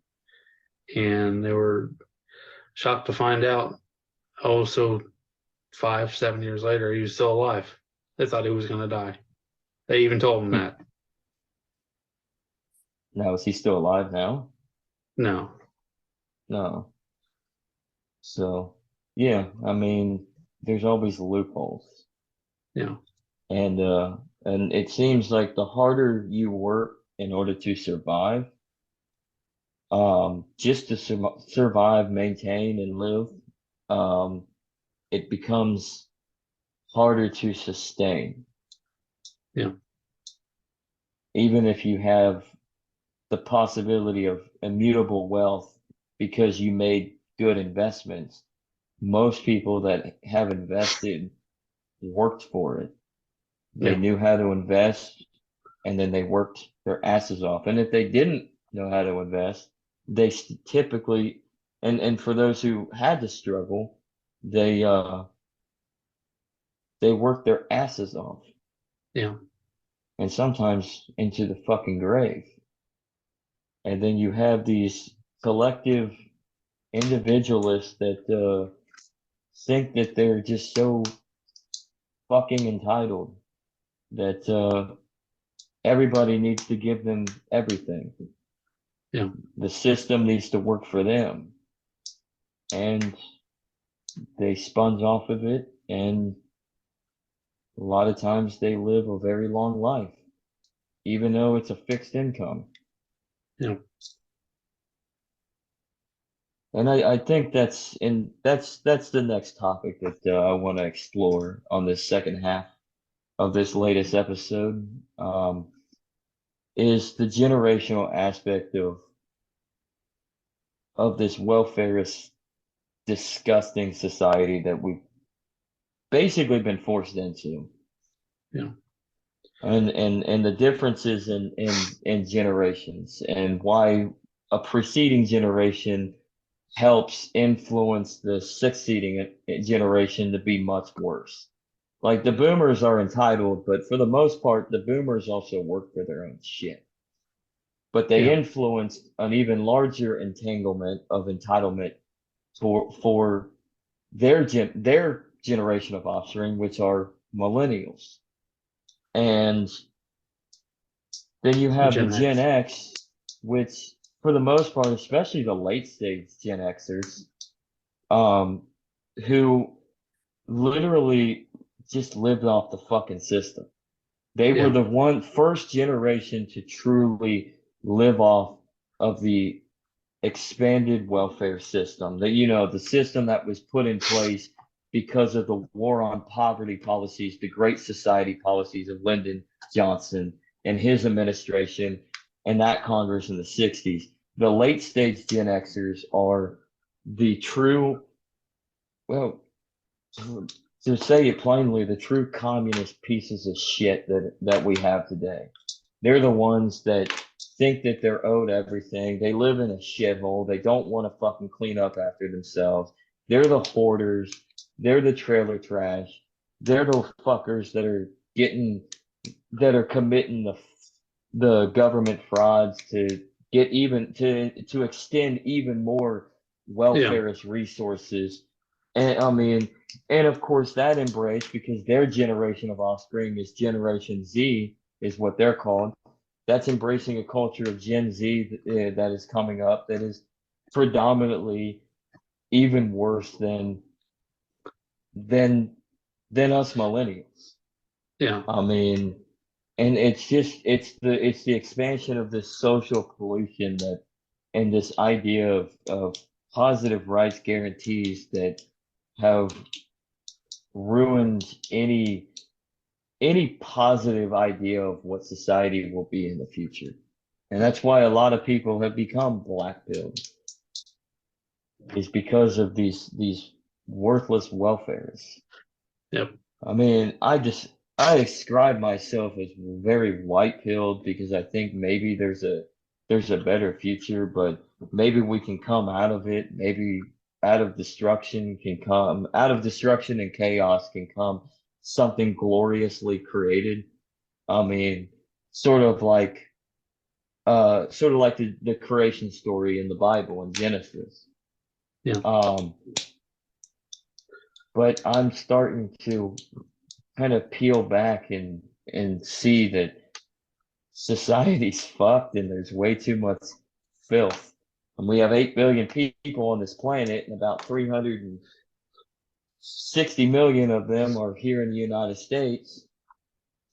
And they were shocked to find out, oh, so 5, 7 years later, he was still alive. They thought he was going to die. They even told him that. Now, is he still alive now? No. No. So, yeah, I mean, there's always loopholes. Yeah. And it seems like the harder you work in order to survive, just to survive, maintain, and live, um, it becomes harder to sustain. Yeah. Even if you have the possibility of immutable wealth because you made good investments, most people that have invested worked for it. They Yeah. knew how to invest and then they worked their asses off. And if they didn't know how to invest, they typically, and for those who had to struggle, they worked their asses off Yeah. and sometimes into the fucking grave. And then you have these collective individualists that think that they're just so fucking entitled that everybody needs to give them everything. Yeah. The system needs to work for them. And they sponge off of it and a lot of times they live a very long life, even though it's a fixed income. Yeah. And I think that's the next topic that I want to explore on this second half of this latest episode, is the generational aspect of this welfarist, disgusting society that we've basically been forced into. Yeah. And the differences in generations, and why a preceding generation helps influence the succeeding generation to be much worse. Like the boomers are entitled, but for the most part, the boomers also work for their own shit. But they Yeah. influenced an even larger entanglement of entitlement for their generation of offspring, which are millennials. And then you have the Gen Gen X. X, which for the most part, especially the late stage Gen Xers, who literally just lived off the fucking system. They were Yeah. the first generation to truly live off of the expanded welfare system. The system that was put in place because of the war on poverty policies, the Great Society policies of Lyndon Johnson and his administration and that Congress in the 60s. The late stage Gen Xers are the true, well, to say it plainly, the true communist pieces of shit that we have today. They're the ones that think that they're owed everything. They live in a shithole. They don't want to fucking clean up after themselves. They're the hoarders. They're the trailer trash. They're the fuckers that are committing the government frauds to get even to extend even more welfarist resources. And I mean, and of course that embrace, because their generation of offspring is Generation Z, is what they're called. That's embracing a culture of Gen Z that is coming up, that is predominantly even worse than than us millennials. Yeah. I mean, and it's the expansion of this social pollution that, and this idea of positive rights guarantees that have ruined any positive idea of what society will be in the future. And that's why a lot of people have become black pilled, is because of these worthless welfares. Yep. I mean, I describe myself as very white pilled because I think maybe there's a better future, but maybe we can come out of it. Maybe out of destruction and chaos can come something gloriously created. I mean, sort of like the creation story in the Bible in Genesis. Yeah. But I'm starting to kind of peel back and see that society's fucked and there's way too much filth. And we have 8 billion people on this planet, and about 360 million of them are here in the United States.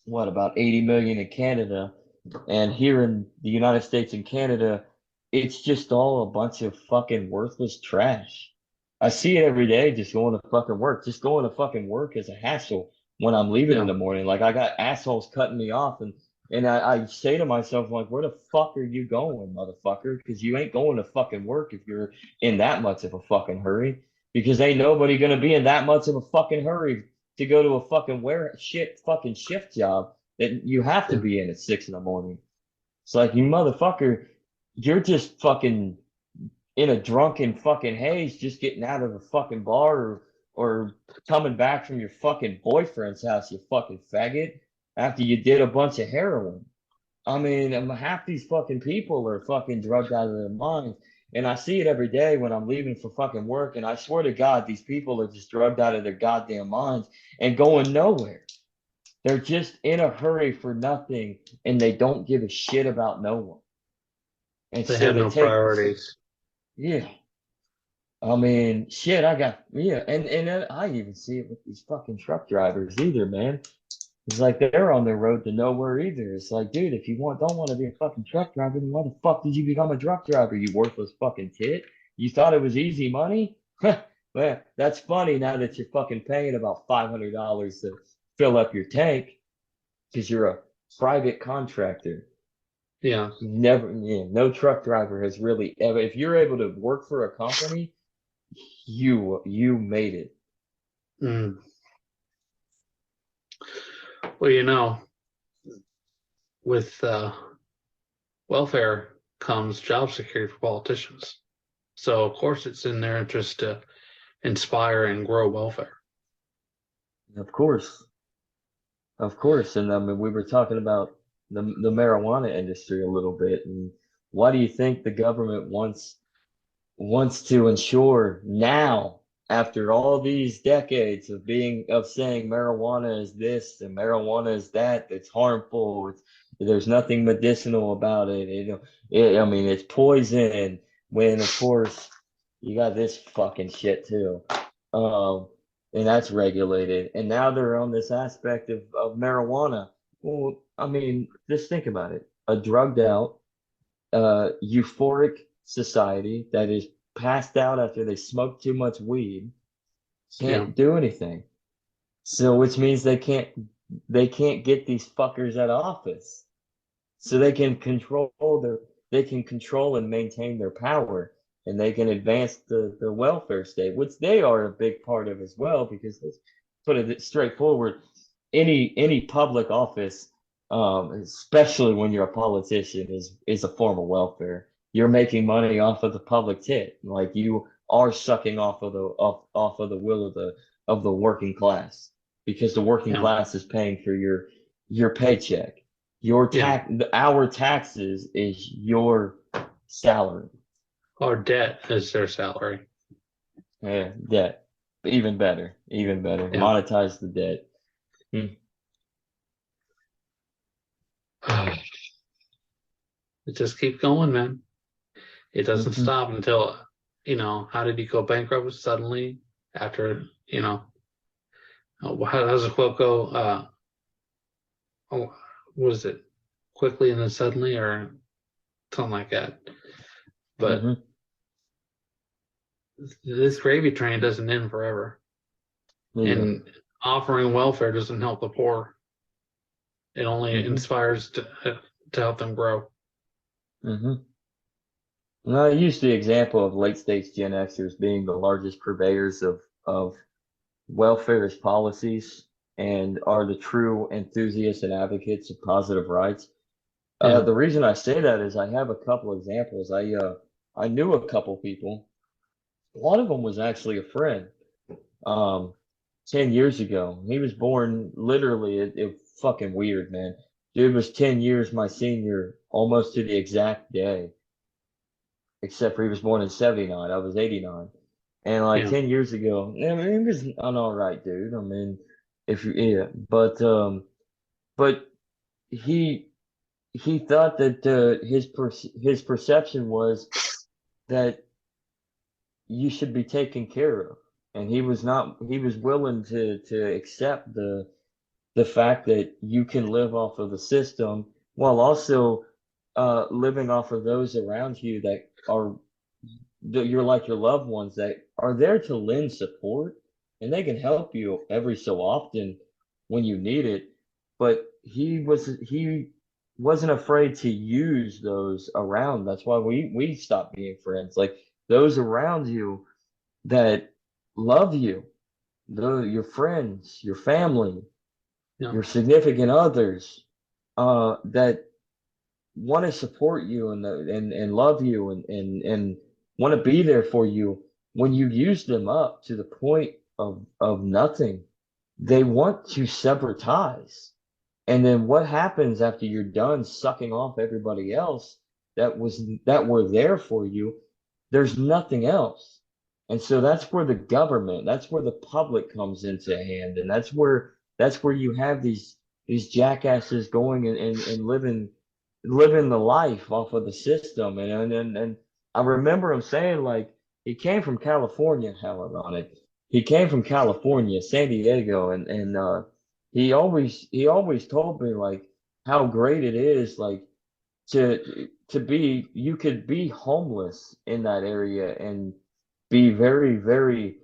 What, about 80 million in Canada? And here in the United States and Canada, it's just all a bunch of fucking worthless trash. I see it every day just going to fucking work. Just going to fucking work is a hassle when I'm leaving in Yeah. the morning. Like, I got assholes cutting me off, and I say to myself, like, where the fuck are you going, motherfucker? Because you ain't going to fucking work if you're in that much of a fucking hurry. Because ain't nobody gonna be in that much of a fucking hurry to go to a fucking fucking shift job that you have to Yeah. be in at 6 in the morning. It's like, you motherfucker, you're just fucking in a drunken fucking haze, just getting out of a fucking bar, or coming back from your fucking boyfriend's house, you fucking faggot, after you did a bunch of heroin. I mean, half these fucking people are fucking drugged out of their minds. And I see it every day when I'm leaving for fucking work. And I swear to God, these people are just drugged out of their goddamn minds and going nowhere. They're just in a hurry for nothing, and they don't give a shit about no one. And They so have they no take, priorities. yeah. I mean, shit, yeah. And then I even see it with these fucking truck drivers either, man. It's like they're on their road to nowhere either. It's like, dude, if you don't want to be a fucking truck driver, then why the fuck did you become a truck driver, you worthless fucking tit? You thought it was easy money? Well, that's funny now that you're fucking paying about $500 to fill up your tank because you're a private contractor. Yeah. Never, yeah, no truck driver has really ever, if you're able to work for a company, you made it. Mm. Well, with welfare comes job security for politicians. So of course it's in their interest to inspire and grow welfare. Of course. Of course. And I mean, we were talking about the marijuana industry a little bit. And why do you think the government wants to ensure now, after all these decades of saying marijuana is this and marijuana is that, it's harmful, there's nothing medicinal about it. I mean, it's poison. When of course you got this fucking shit too. Um, and that's regulated. And now they're on this aspect of marijuana. Well, I mean, just think about it. A drugged out, euphoric society that is passed out after they smoke too much weed Yeah. can't do anything. So which means they can't get these fuckers out of office. So they can control and maintain their power, and they can advance the welfare state, which they are a big part of as well, because let's put it straightforward, any public office, especially when you're a politician, is a form of welfare. You're making money off of the public tit, like you are sucking off of the will of the working class, because the working Yeah. class is paying for your paycheck. Yeah. Our taxes is your salary. Or debt is their salary. Yeah, debt. Even better. Even better. Yeah. Monetize the debt. It just keeps going, man. It doesn't Mhm. stop until, how did he go bankrupt suddenly after, how does the quote go? Oh, what is it? Quickly and then suddenly, or something like that. But Mhm. this gravy train doesn't end forever. Yeah. And offering welfare doesn't help the poor. It only Mhm. inspires to help them grow. Mhm. And I use the example of late stage Gen Xers being the largest purveyors of welfare's policies and are the true enthusiasts and advocates of positive rights. Yeah. The reason I say that is I have a couple examples. I knew a couple people. One of them was actually a friend. Um, 10 years ago. He was born literally, it fucking weird, man. Dude was 10 years my senior, almost to the exact day, except for he was born in 79. I was 89. And like Yeah. 10 years ago, I mean, he was an all right dude. I mean, yeah, but he, he thought that his perception was that you should be taken care of. And he was willing to accept the fact that you can live off of the system while also living off of those around you that are that you're like your loved ones that are there to lend support, and they can help you every so often when you need it. But he wasn't afraid to use those around. That's why we stopped being friends. Like those around you that love you, your friends, your family, Yeah. your significant others, that want to support you and love you and want to be there for you when you use them up to the point of nothing. They want to sever ties. And then what happens after you're done sucking off everybody else that were there for you? There's nothing else. And so that's where the public comes into hand. And that's where you have these jackasses going and living the life off of the system. And I remember him saying, like, he came from California, how ironic. He came from California, San Diego, and he always told me like how great it is like to be you could be homeless in that area and be very, very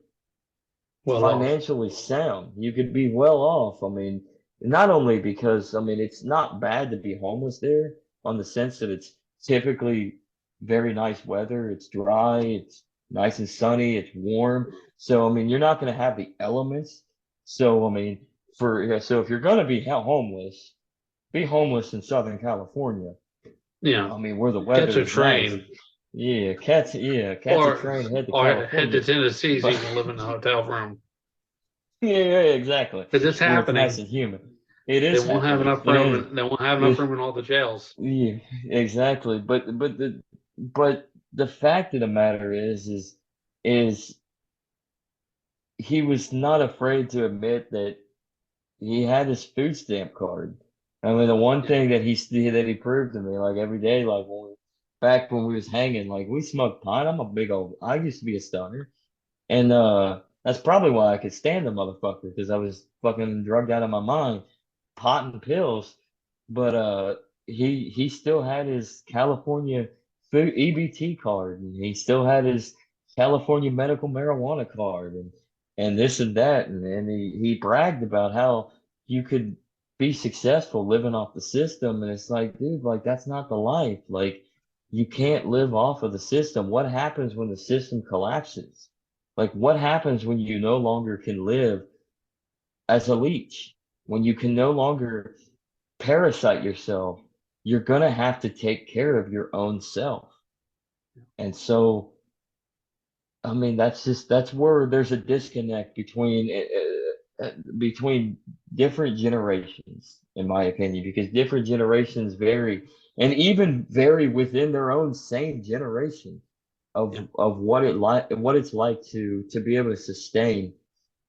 Well off. financially sound. You could be well off. I mean, not only because I mean it's not bad to be homeless there on the sense that it's typically very nice weather, it's dry, it's nice and sunny, it's warm. So I mean you're not going to have the elements. So I mean for yeah, so if you're going to be homeless in Southern California. Yeah. I mean where the Catch weather a is nice. train Catch a or train, head to head to California. Tennessee so you But can live in a hotel room. yeah, exactly. Because it's Where it's nice happening. and humid. It They is won't have happening. enough It room is. and they won't have enough It, room in all the jails. yeah, exactly. But the fact of the matter is he was not afraid to admit that he had his food stamp card. I mean, the one Yeah. thing that he proved to me, like every day, like back when we was hanging, like we smoked pot. I used to be a stoner. And that's probably why I could stand the motherfucker because I was fucking drugged out of my mind, pot and pills. But he still had his California food EBT card, and he still had his California medical marijuana card, and this and that, and he bragged about how you could be successful living off the system, and it's like, dude, like that's not the life. Like you can't live off of the system. What happens when the system collapses? Like, what happens when you no longer can live as a leech? When you can no longer parasite yourself, you're gonna have to take care of your own self. And so, I mean, that's where there's a disconnect between different generations, in my opinion, because different generations vary and even vary within their own same generation Yeah. of what it's like to be able to sustain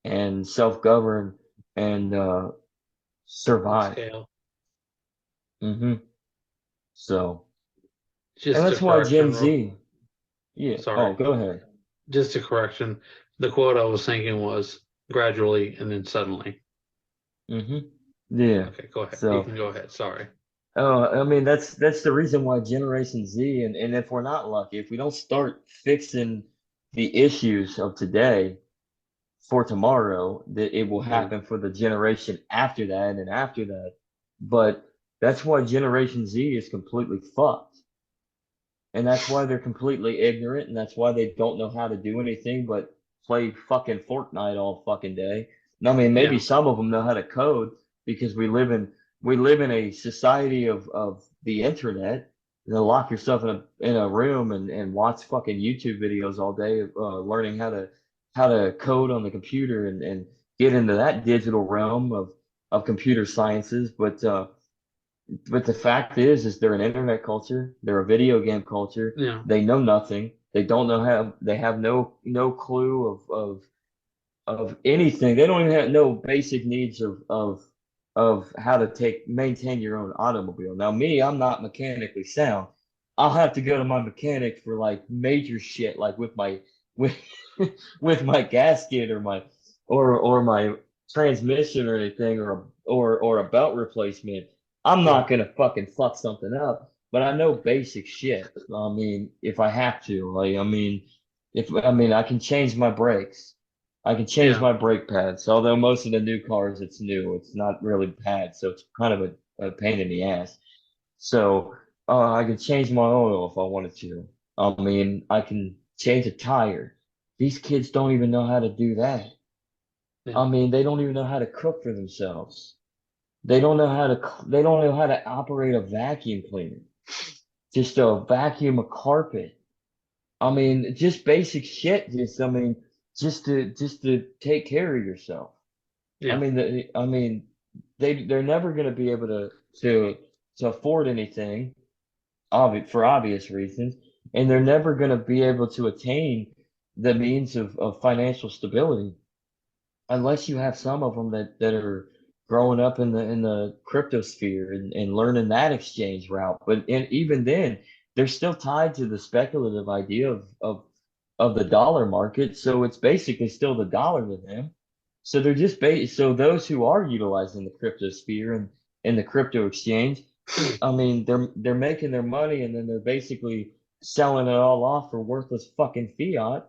and self-govern and survive. Scale. hmm So, and Just a that's why Gen correction, Z, yeah. Oh, sorry. go ahead. Just a correction. The quote I was thinking was gradually and then suddenly. hmm Yeah. Okay, go ahead. You So, can go ahead. Sorry. I mean, that's the reason why Generation Z, and if we're not lucky, if we don't start fixing the issues of today for tomorrow, that it will Yeah. happen for the generation after that and after that. But that's why Generation Z is completely fucked. And that's why they're completely ignorant, and that's why they don't know how to do anything but play fucking Fortnite all fucking day. I mean, maybe Yeah. some of them know how to code because we live in a society of the internet. You know, lock yourself in a room and watch fucking YouTube videos all day, learning how to code on the computer and get into that digital realm of computer sciences. But the fact is they're an internet culture. They're a video game culture. Yeah. They know nothing. They don't know how. They have no clue of anything. They don't even have no basic needs of how to maintain your own automobile. Now, me, I'm not mechanically sound. I'll have to go to my mechanic for like major shit, like with with my gasket or my transmission or anything or a belt replacement. I'm Yeah. not gonna fucking fuck something up, but I know basic shit. I mean, if I have to, like, I mean, I can change my brakes. I can change Yeah. my brake pads. Although most of the new cars, it's new. It's not really pads, so it's kind of a pain in the ass. So I can change my oil if I wanted to. I mean, I can change a tire. These kids don't even know how to do that. Yeah. I mean, they don't even know how to cook for themselves. They don't know how to operate a vacuum cleaner. Just to vacuum a carpet. I mean, just basic shit. Just to take care of yourself. I Yeah. mean, they're never going to be able to to afford anything, for obvious reasons, and they're never going to be able to attain the means of financial stability unless you have some of them that are growing up in the crypto sphere and learning that exchange route. But even then, they're still tied to the speculative idea of the dollar market. So it's basically still the dollar to them. So they're so those who are utilizing the crypto sphere and the crypto exchange, I mean, they're making their money and then they're basically selling it all off for worthless fucking fiat.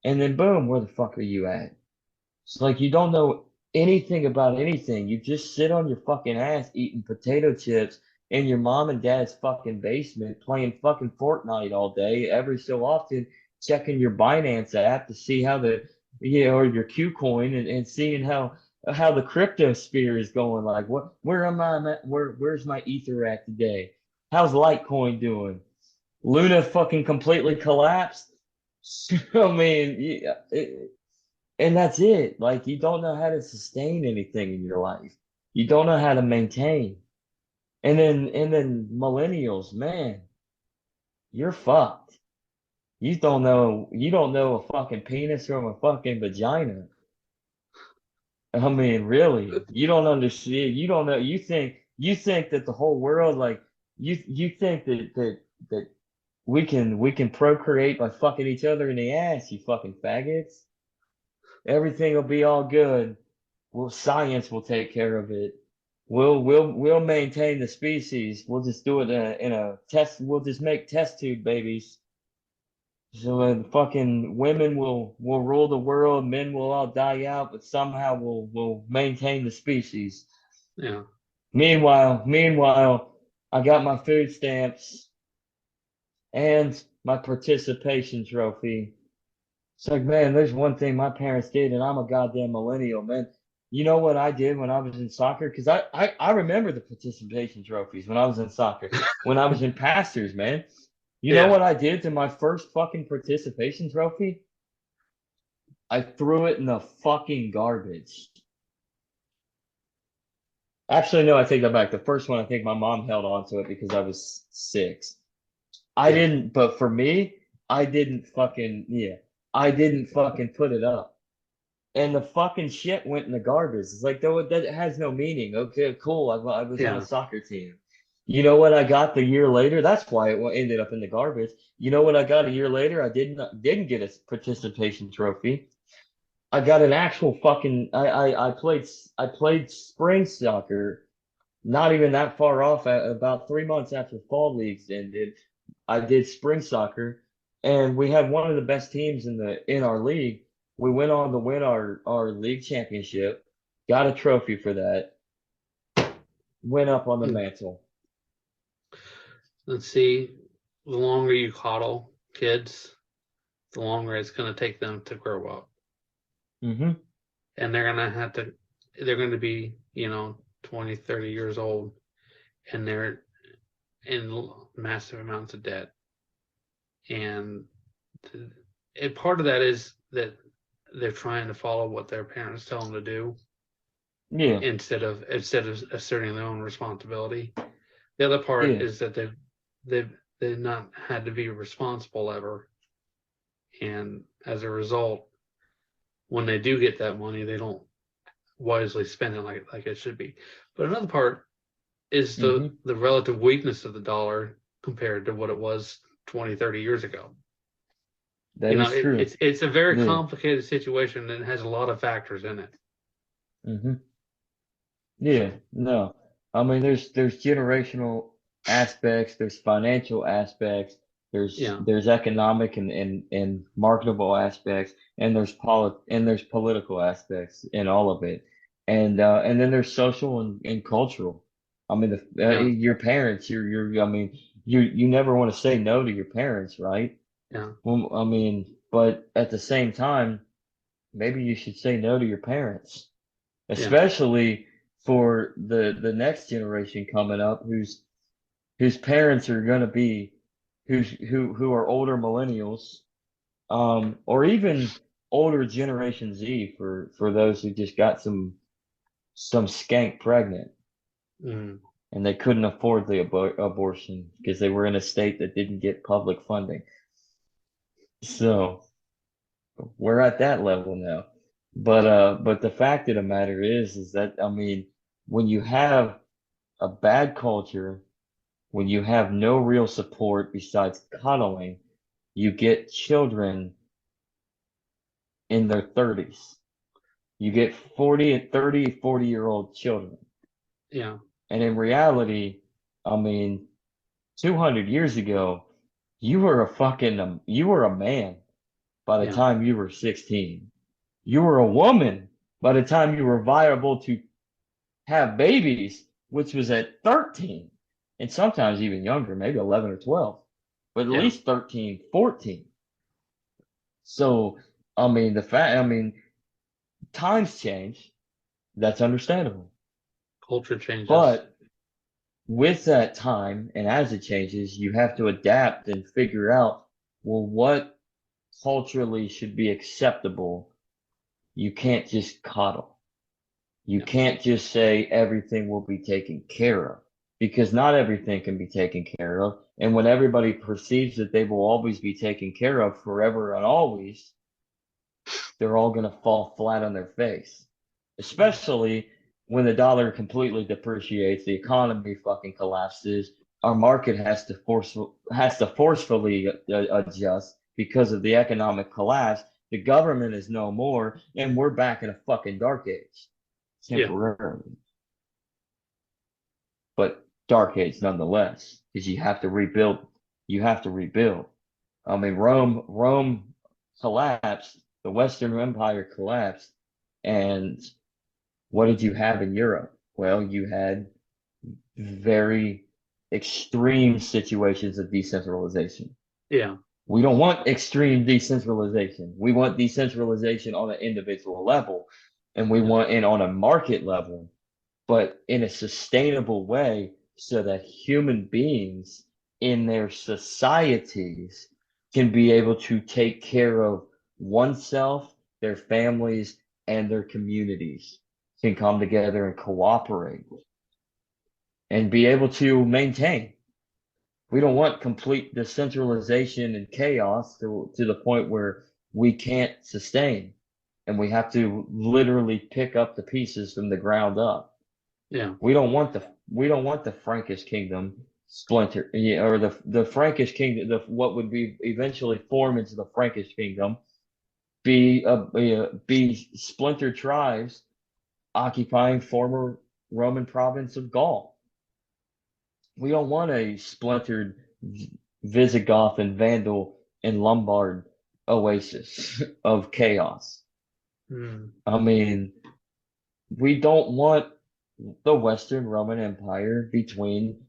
And then boom, where the fuck are you at? It's like you don't know anything about anything. You just sit on your fucking ass eating potato chips in your mom and dad's fucking basement playing fucking Fortnite all day, every so often checking your Binance app to see how or your KuCoin and seeing how the crypto sphere is going. Like where am I at? Where's my ether at today? How's Litecoin doing? Luna fucking completely collapsed. I mean, yeah, and that's it. Like you don't know how to sustain anything in your life. You don't know how to maintain. And then millennials, man, you're fucked. You don't know a fucking penis from a fucking vagina. I mean, really, you don't understand. You don't know. You think that the whole world, like you think that we can procreate by fucking each other in the ass, you fucking faggots. Everything will be all good. Well, science will take care of it. We'll maintain the species. We'll just do it in a test. We'll just make test tube babies. So fucking women will rule the world. Men will all die out, but somehow we'll maintain the species. Yeah. Meanwhile, I got my food stamps and my participation trophy. It's like, man, there's one thing my parents did, and I'm a goddamn millennial, man. You know what I did when I was in soccer? Because I remember the participation trophies when I was in soccer, when I was in Pastors, man. You know Yeah. what I did to my first fucking participation trophy? I threw it in the fucking garbage. Actually, no, I take that back. The first one, I think my mom held on to it because I was 6. I Yeah. didn't, but for me, I didn't fucking put it up. And the fucking shit went in the garbage. It's like, though, that has no meaning. Okay, cool. I was on a Yeah. soccer team. You know what I got the year later? That's why it ended up in the garbage. You know what I got a year later? I didn't get a participation trophy. I got an actual fucking. I played spring soccer. Not even that far off. About 3 months after fall leagues ended, I did spring soccer, and we had one of the best teams in our league. We went on to win our league championship, got a trophy for that, went up on the Hmm. mantle. Let's see. The longer you coddle kids, the longer it's going to take them to grow up. Mm-hmm. And they're going to be, 20, 30 years old, and they're in massive amounts of debt. And part of that is that they're trying to follow what their parents tell them to do Yeah, instead of asserting their own responsibility. The other part yeah, is that they've not had to be responsible ever, and as a result, when they do get that money, they don't wisely spend it like it should be. But another part is mm-hmm. the relative weakness of the dollar compared to what it was 20, 30 years ago. That is true. It's a very Yeah, complicated situation and it has a lot of factors in it. mm-hmm. Yeah, no. I mean, there's generational aspects, there's financial aspects, there's Yeah. there's economic and marketable aspects, and there's political aspects in all of it, and then there's social and cultural. I mean, Yeah. your parents, I mean, you never want to say no to your parents, right? Yeah. Well, I mean, but at the same time, maybe you should say no to your parents, Yeah. especially for the next generation coming up whose parents are going to be who are older millennials, or even older Generation Z for those who just got some skank pregnant Mm. and they couldn't afford the abortion because they were in a state that didn't get public funding. So we're at that level now. But the fact of the matter is that, I mean, when you have a bad culture, when you have no real support besides coddling, you get children in their 30s. You get 40 and 30, 40-year-old children. Yeah. And in reality, I mean, 200 years ago, you were a man by the Yeah. time you were 16. You were a woman by the time you were viable to have babies, which was at 13, and sometimes even younger, maybe 11 or 12, but at Yeah. least 13, 14. So, I mean, times change. That's understandable. Culture changes. But with that time and as it changes, you have to adapt and figure out, well, what culturally should be acceptable. You can't just coddle. You Yeah. can't just say everything will be taken care of, because not everything can be taken care of. And when everybody perceives that they will always be taken care of forever and always, they're all going to fall flat on their face, especially when the dollar completely depreciates, the economy fucking collapses, our market has to forcefully adjust because of the economic collapse. The government is no more, and we're back in a fucking dark age, Yeah. temporarily, but dark age nonetheless, because you have to rebuild. You have to rebuild. I mean, Rome collapsed, the Western Empire collapsed, and what did you have in Europe? Well, you had very extreme situations of decentralization. Yeah. We don't want extreme decentralization. We want decentralization on an individual level, and we want it on a market level, but in a sustainable way so that human beings in their societies can be able to take care of oneself, their families, and their communities, can come together and cooperate and be able to maintain. We don't want complete decentralization and chaos to the point where we can't sustain and we have to literally pick up the pieces from the ground up. Yeah. We don't want the Frankish kingdom splinter, yeah, or the Frankish kingdom, what would be eventually form into the Frankish kingdom, be splintered tribes occupying former Roman province of Gaul. We don't want a splintered Visigoth and Vandal and Lombard oasis of chaos. Mm. I mean, we don't want the Western Roman Empire between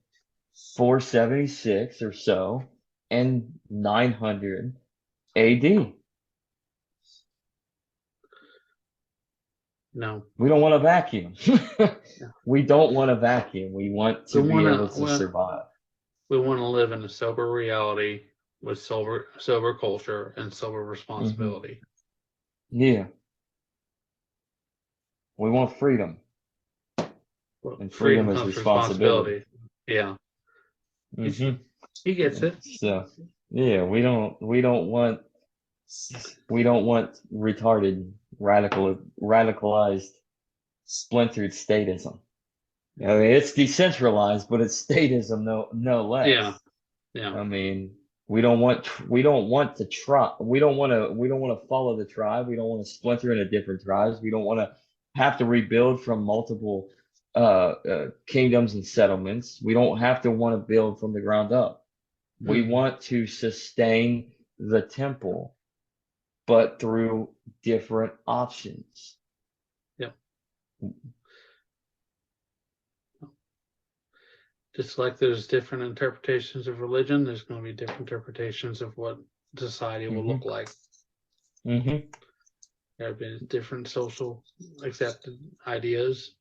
476 or so and 900 AD. No. We don't want a vacuum. We don't want a vacuum. We want to be able to survive. We want to live in a sober reality with sober culture and sober responsibility. Yeah. We want freedom. And freedom is comes responsibility. Yeah. Mm-hmm. He gets it. So yeah, we don't want retarded, radicalized, splintered statism. I mean, it's decentralized, but it's statism, no less. Yeah. Yeah. I mean, we don't want to follow the tribe. We don't want to splinter into different tribes. We don't want to have to rebuild from multiple kingdoms and settlements. We don't have to want to build from the ground up. We want to sustain the temple, but through different options. Yeah. Just like there's different interpretations of religion, there's going to be different interpretations of what society will look like. Mm-hmm. There have been different social accepted ideas,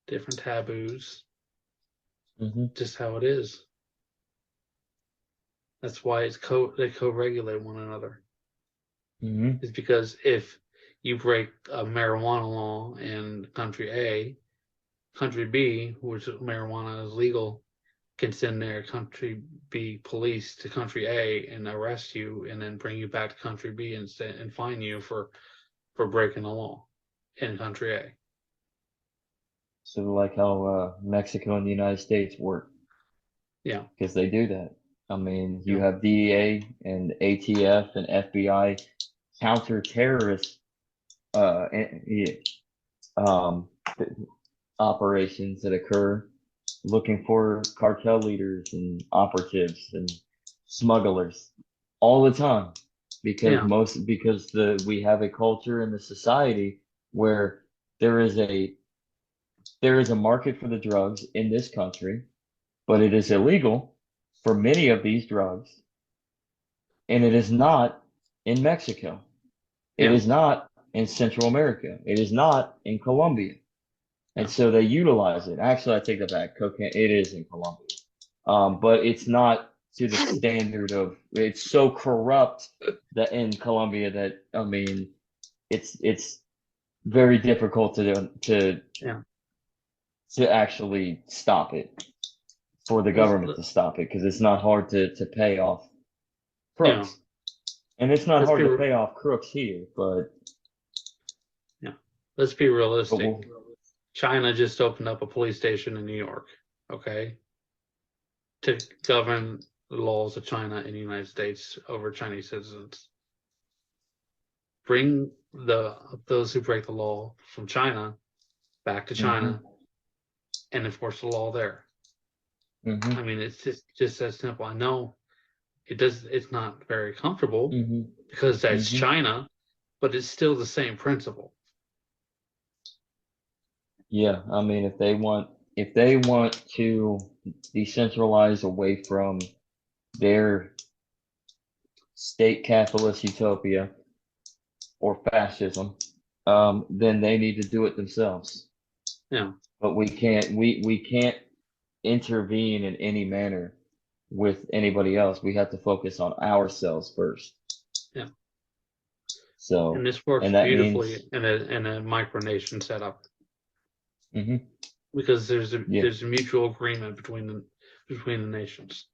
different taboos. Mm-hmm. Just how it is. That's why they co-regulate one another. Mm-hmm. It's because if you break a marijuana law in country A, country B, which marijuana is legal, can send their country B police to country A and arrest you and then bring you back to country B and fine you for breaking the law in country A. So like how Mexico and the United States work. Yeah. Because they do that. I mean, you have DEA and ATF and FBI counter-terrorist um, operations that occur looking for cartel leaders and operatives and smugglers all the time because Yeah. we have a culture in the society where there is a there is a market for the drugs in this country, but it is illegal for many of these drugs, and it is not in Mexico. It Yeah. is not in Central America. It is not in Colombia. And Yeah. so they utilize it. Actually, I take that back. Cocaine, it is in Colombia. But it's not to the standard of, it's so corrupt that in Colombia that, I mean, it's very difficult Yeah. to actually stop it, for the Let's, government to stop it, because it's not hard to pay off yeah. crooks. And it's not Let's hard be, to pay off crooks here, yeah. Let's be but realistic. China just opened up a police station in New York, okay, to govern the laws of China in the United States over Chinese citizens. Bring those who break the law from China back to China and enforce the law there. I mean, it's just that simple. I know it's not very comfortable because that's China, but it's still the same principle. Yeah, I mean, if they want to decentralize away from their state capitalist utopia or fascism, then they need to do it themselves. Yeah. But we can't intervene in any manner with anybody else. We have to focus on ourselves first. Yeah. So, And this works and that beautifully means, in a micronation setup mhm, because there's a yeah, mutual agreement between the nations.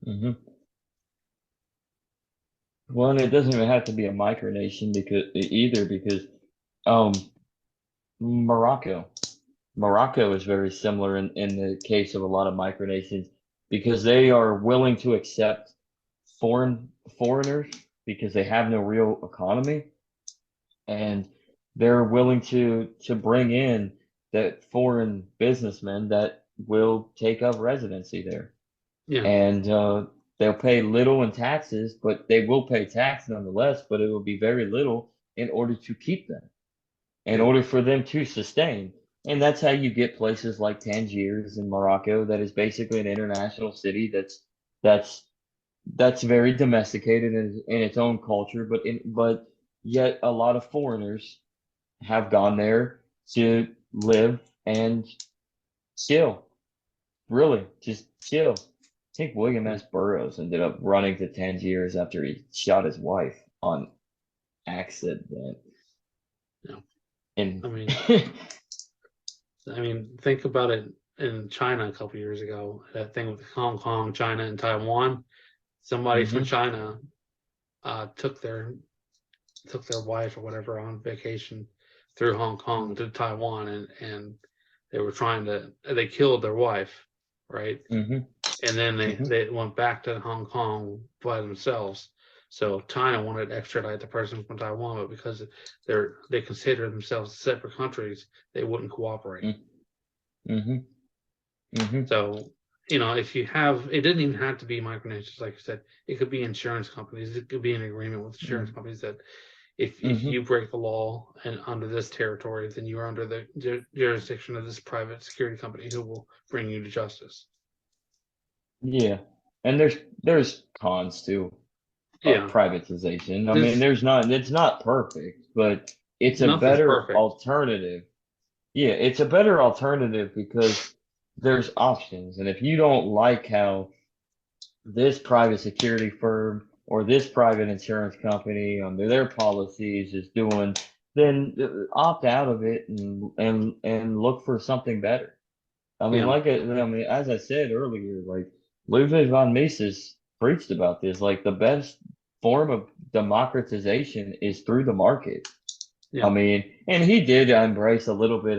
mhm. Well, and it doesn't even have to be a micronation because um Morocco. Morocco is very similar in the case of a lot of micronations because they are willing to accept foreigners because they have no real economy, and they're willing to bring in that foreign businessmen that will take up residency there. Yeah. And they'll pay little in taxes, but they will pay tax nonetheless, but it will be very little in order to keep them, in Yeah. order for them to sustain. And that's how you get places like Tangiers in Morocco, that is basically an international city that's that's very domesticated in its own culture, but yet a lot of foreigners have gone there to live and chill, really, just chill. I think William Yeah. S. Burroughs ended up running to Tangiers after he shot his wife on accident. Yeah. And I mean, think about it in China a couple years ago, that thing with Hong Kong, China, and Taiwan. Somebody from China took their wife or whatever on vacation through Hong Kong to Taiwan, and they killed their wife, right? And then they went back to Hong Kong by themselves. So China wanted to extradite the person from Taiwan, but because they consider themselves separate countries, they wouldn't cooperate. So, if you have, it didn't even have to be micronations, like I said, it could be insurance companies. It could be an agreement with insurance companies that if you break the law and under this territory, then you're under the jurisdiction of this private security company who will bring you to justice. Yeah, and there's cons too Yeah, of privatization. I mean, it's not perfect, but it's a nothing's better perfect. alternative. Yeah, it's a better alternative because there's options. And if you don't like how this private security firm or this private insurance company under their policies is doing, then opt out of it and look for something better. I mean, Yeah, as I said earlier, like Ludwig von Mises preached about this, like the best form of democratization is through the market. yeah, I mean, and he did embrace a little bit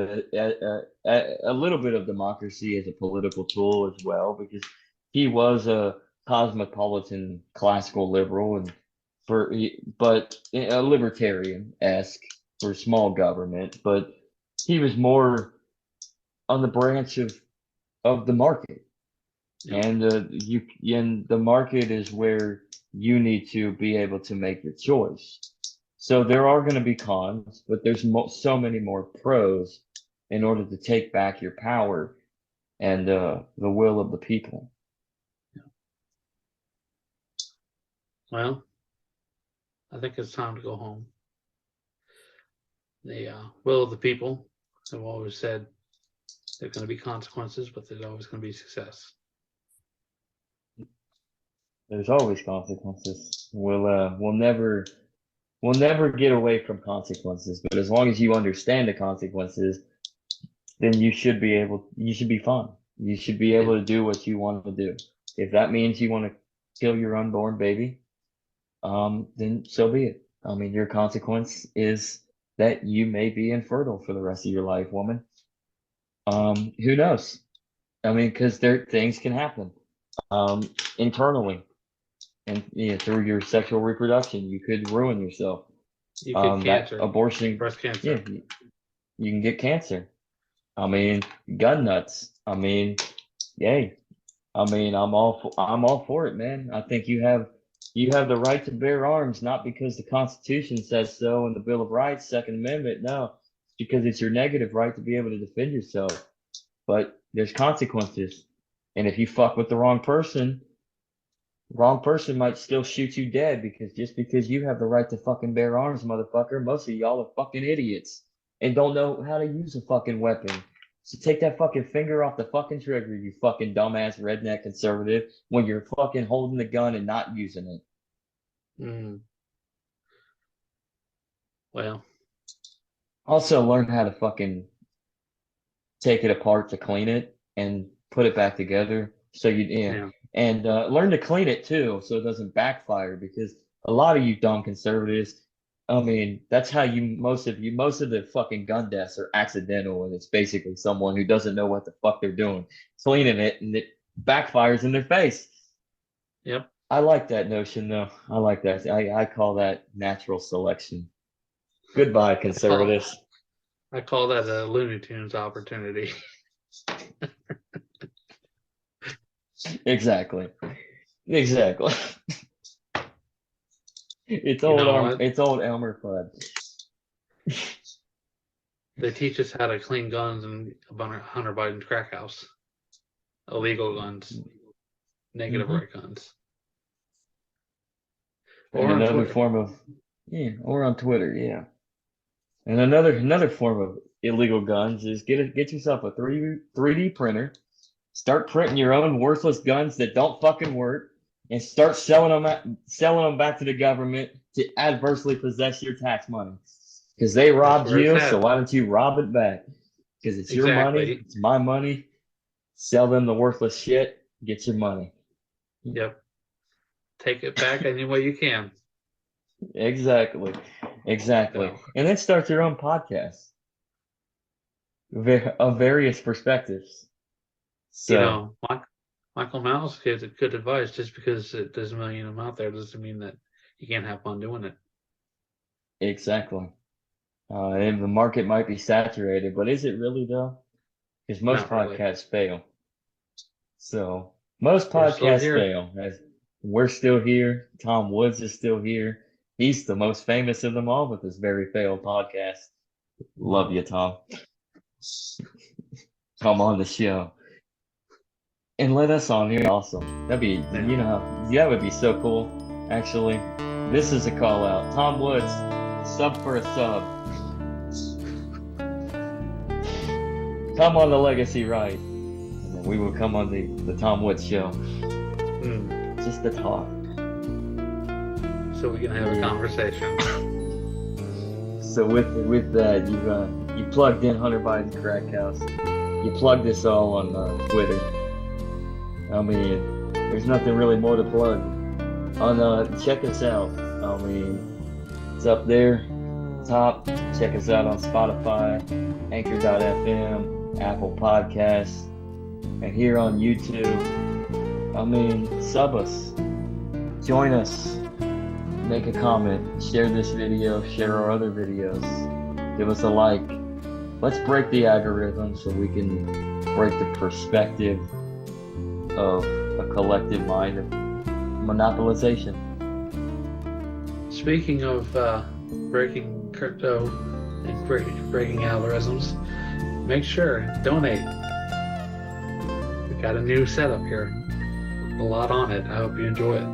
of democracy as a political tool as well, because he was a cosmopolitan classical liberal but a libertarian-esque for small government. But he was more on the branch of the market. And the market is where you need to be able to make your choice. So there are going to be cons, but there's so many more pros in order to take back your power and the will of the people. Well, I think it's time to go home. The will of the people have always said there are going to be consequences, but there's always going to be success. There's always consequences. We'll never get away from consequences, but as long as you understand the consequences, then you should be fine. You should be able to do what you want to do. If that means you want to kill your unborn baby, then so be it. I mean, your consequence is that you may be infertile for the rest of your life, woman. Who knows? I mean, because things can happen internally. And through your sexual reproduction, you could ruin yourself. You get cancer, abortion, breast cancer. Yeah, you can get cancer. I mean, gun nuts. I mean, yay. I mean, I'm all for it, man. I think you have the right to bear arms, not because the Constitution says so in the Bill of Rights, Second Amendment. No, it's because it's your negative right to be able to defend yourself. But there's consequences, and if you fuck with the wrong person might still shoot you dead because you have the right to fucking bear arms, motherfucker. Most of y'all are fucking idiots and don't know how to use a fucking weapon. So take that fucking finger off the fucking trigger, you fucking dumbass redneck conservative, when you're fucking holding the gun and not using it. Well. Also learn how to fucking take it apart to clean it and put it back together. So and learn to clean it too, so it doesn't backfire. Because a lot of you dumb conservatives, I mean, that's how most of the fucking gun deaths are accidental, and it's basically someone who doesn't know what the fuck they're doing, cleaning it, and it backfires in their face. Yep. I like that notion, though. I like that. I call that natural selection. Goodbye, conservatives. I call that a Looney Tunes opportunity. Exactly. It's old Elmer Fudd. They teach us how to clean guns in Hunter Biden's crack house. Illegal guns, negative right guns. Or another form of or on Twitter, yeah. And another form of illegal guns is get yourself a 3D printer. Start printing your own worthless guns that don't fucking work, and start selling them back to the government to adversely possess your tax money. Because they robbed you, so why don't you rob it back? Because it's your money, it's my money. Sell them the worthless shit, get your money. Yep. Take it back any way you can. Exactly. Well, And then start your own podcast of various perspectives. So, Michael Mouse gives good advice. Just because there's a million of them out there doesn't mean that you can't have fun doing it. Exactly. And the market might be saturated, but is it really though? Because most podcasts fail. So most podcasts fail. We're still here. Tom Woods is still here. He's the most famous of them all with this very failed podcast. Love you, Tom. Come on the show. And let us on here also. That'd be, that would be so cool. Actually, this is a call out. Tom Woods, sub for a sub. Come on the Legacy Ride. And then we will come on the Tom Woods show. Just to talk. So we can have a conversation. So with that, you plugged in Hunter Biden's crack house. You plugged this all on Twitter. I mean, there's nothing really more to plug. Check us out. I mean, it's up there, top. Check us out on Spotify, Anchor.fm, Apple Podcasts, and here on YouTube. I mean, sub us, join us, make a comment, share this video, share our other videos, give us a like. let's break the algorithm so we can break the perspective of a collective mind of monopolization. Speaking of breaking crypto and breaking algorithms, make sure donate. We got a new setup here, a lot on it. I hope you enjoy it.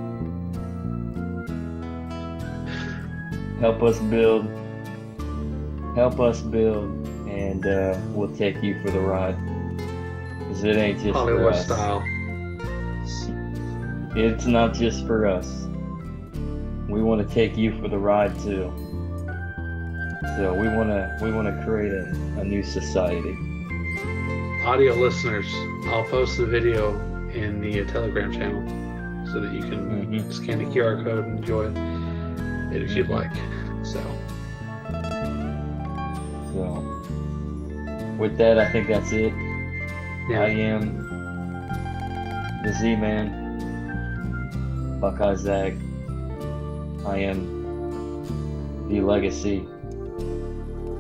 Help us build, and we'll take you for the ride. Cause it ain't just Hollywood for us. style. It's not just for us. We want to take you for the ride too. So we want to create a new society. Audio listeners, I'll post the video in the Telegram channel so that you can scan the QR code and enjoy it if you'd like. So with that, I think that's it. yeah, I am the Z-Man, Buckeye Zag. I am the legacy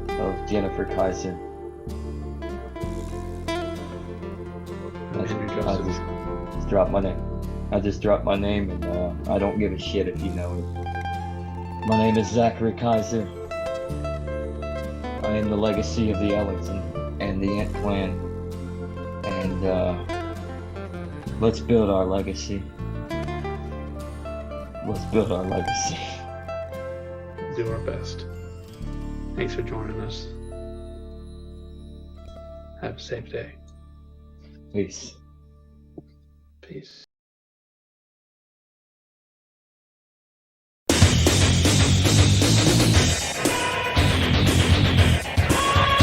of Jennifer Kaiser. Andrew I Joseph. just dropped my name. I just dropped my name, and I don't give a shit if you know it. My name is Zachary Kaiser. I am the legacy of the Ellington and the Ant Clan. And let's build our legacy. Let's build our legacy. Do our best. Thanks for joining us. Have a safe day. Peace. Peace.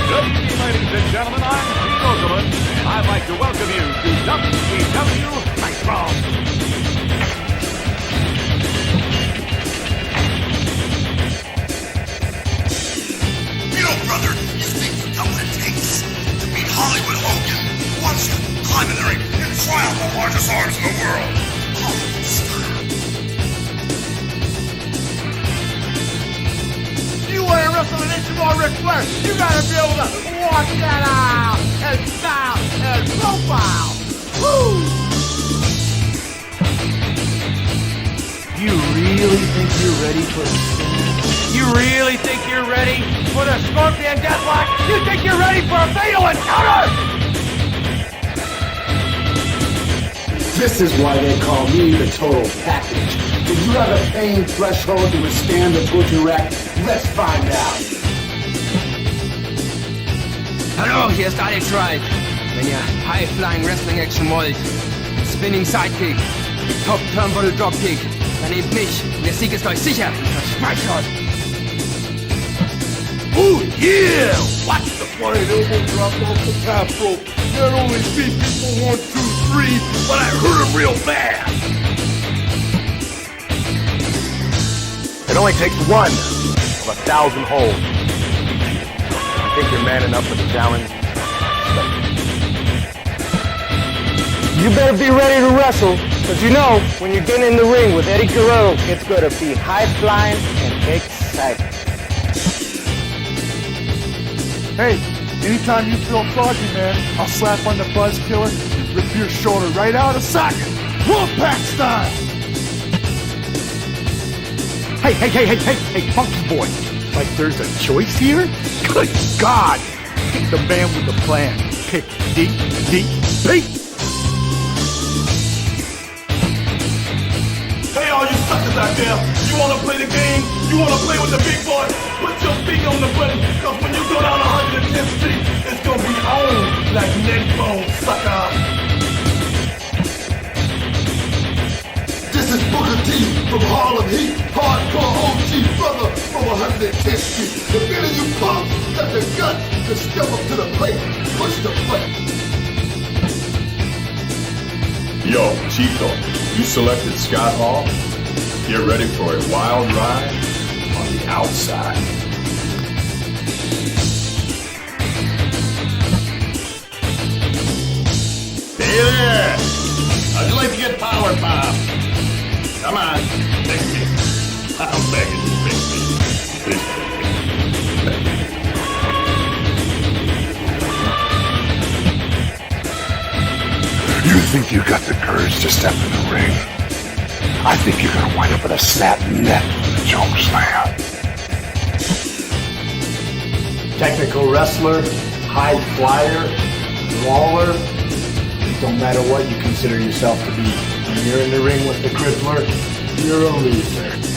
Good evening, ladies and gentlemen. I'm Gene Okerlund, and I'd like to welcome you to WCW Nitro. You know, brother, you think you got what it takes to beat Hollywood Hogan once you climb in the ring and try out the largest arms in the world. Hollywood style. You want to wrestle an inch more Ric Flair, you gotta be able to walk that out and style and profile. Woo! You really think you're ready for the You really think you're ready for the Scorpion Deathlock? You think you're ready for a fatal encounter? This is why they call me the total package. Do you have a pain threshold to withstand the butcher rack? Let's find out. Hallo, hier ist Alex Wright. Wenn ihr High-Flying Wrestling Action wollt, Spinning Sidekick, Top Turnbuckle Dropkick, dann nehmt mich. Der Sieg ist euch sicher. Versprecht euch. Oh yeah! Watch the flying elbow drop off the top rope. Not only beat people 1, 2, 3, but I hurt him real bad. It only takes one of 1,000 holds. I think you're man enough for the challenge. You better be ready to wrestle, because you know, when you get in the ring with Eddie Guerrero, it's going to be high-flying and exciting. Hey, anytime you feel froggy, man, I'll slap on the buzz killer and rip your shoulder right out of socket. Wolfpack style! Hey, funky boy. Like there's a choice here? Good God! Pick the man with the plan. Pick DDP. Hey, all you suckers out there, you wanna play the game? You wanna play with the big boy? Put your feet on the button, cause when you go down 110th Street, it's gonna be on like neckbone, sucker. This is Booker T from Harlem Heat, hardcore OG brother from 110th Street. The minute you pump, got the guts to step up to the plate, push the plate. Yo, Chico, you selected Scott Hall? Get ready for a wild ride on the outside. Hey there! How'd you like to get power pop? Come on, take me. I'm begging you, take me. Please take me. think you got the courage to step in the ring. I think you're gonna wind up with a snap neck with a choke slam. Technical wrestler, high flyer, brawler. It don't matter what you consider yourself to be. When you're in the ring with the Crippler, you're a loser.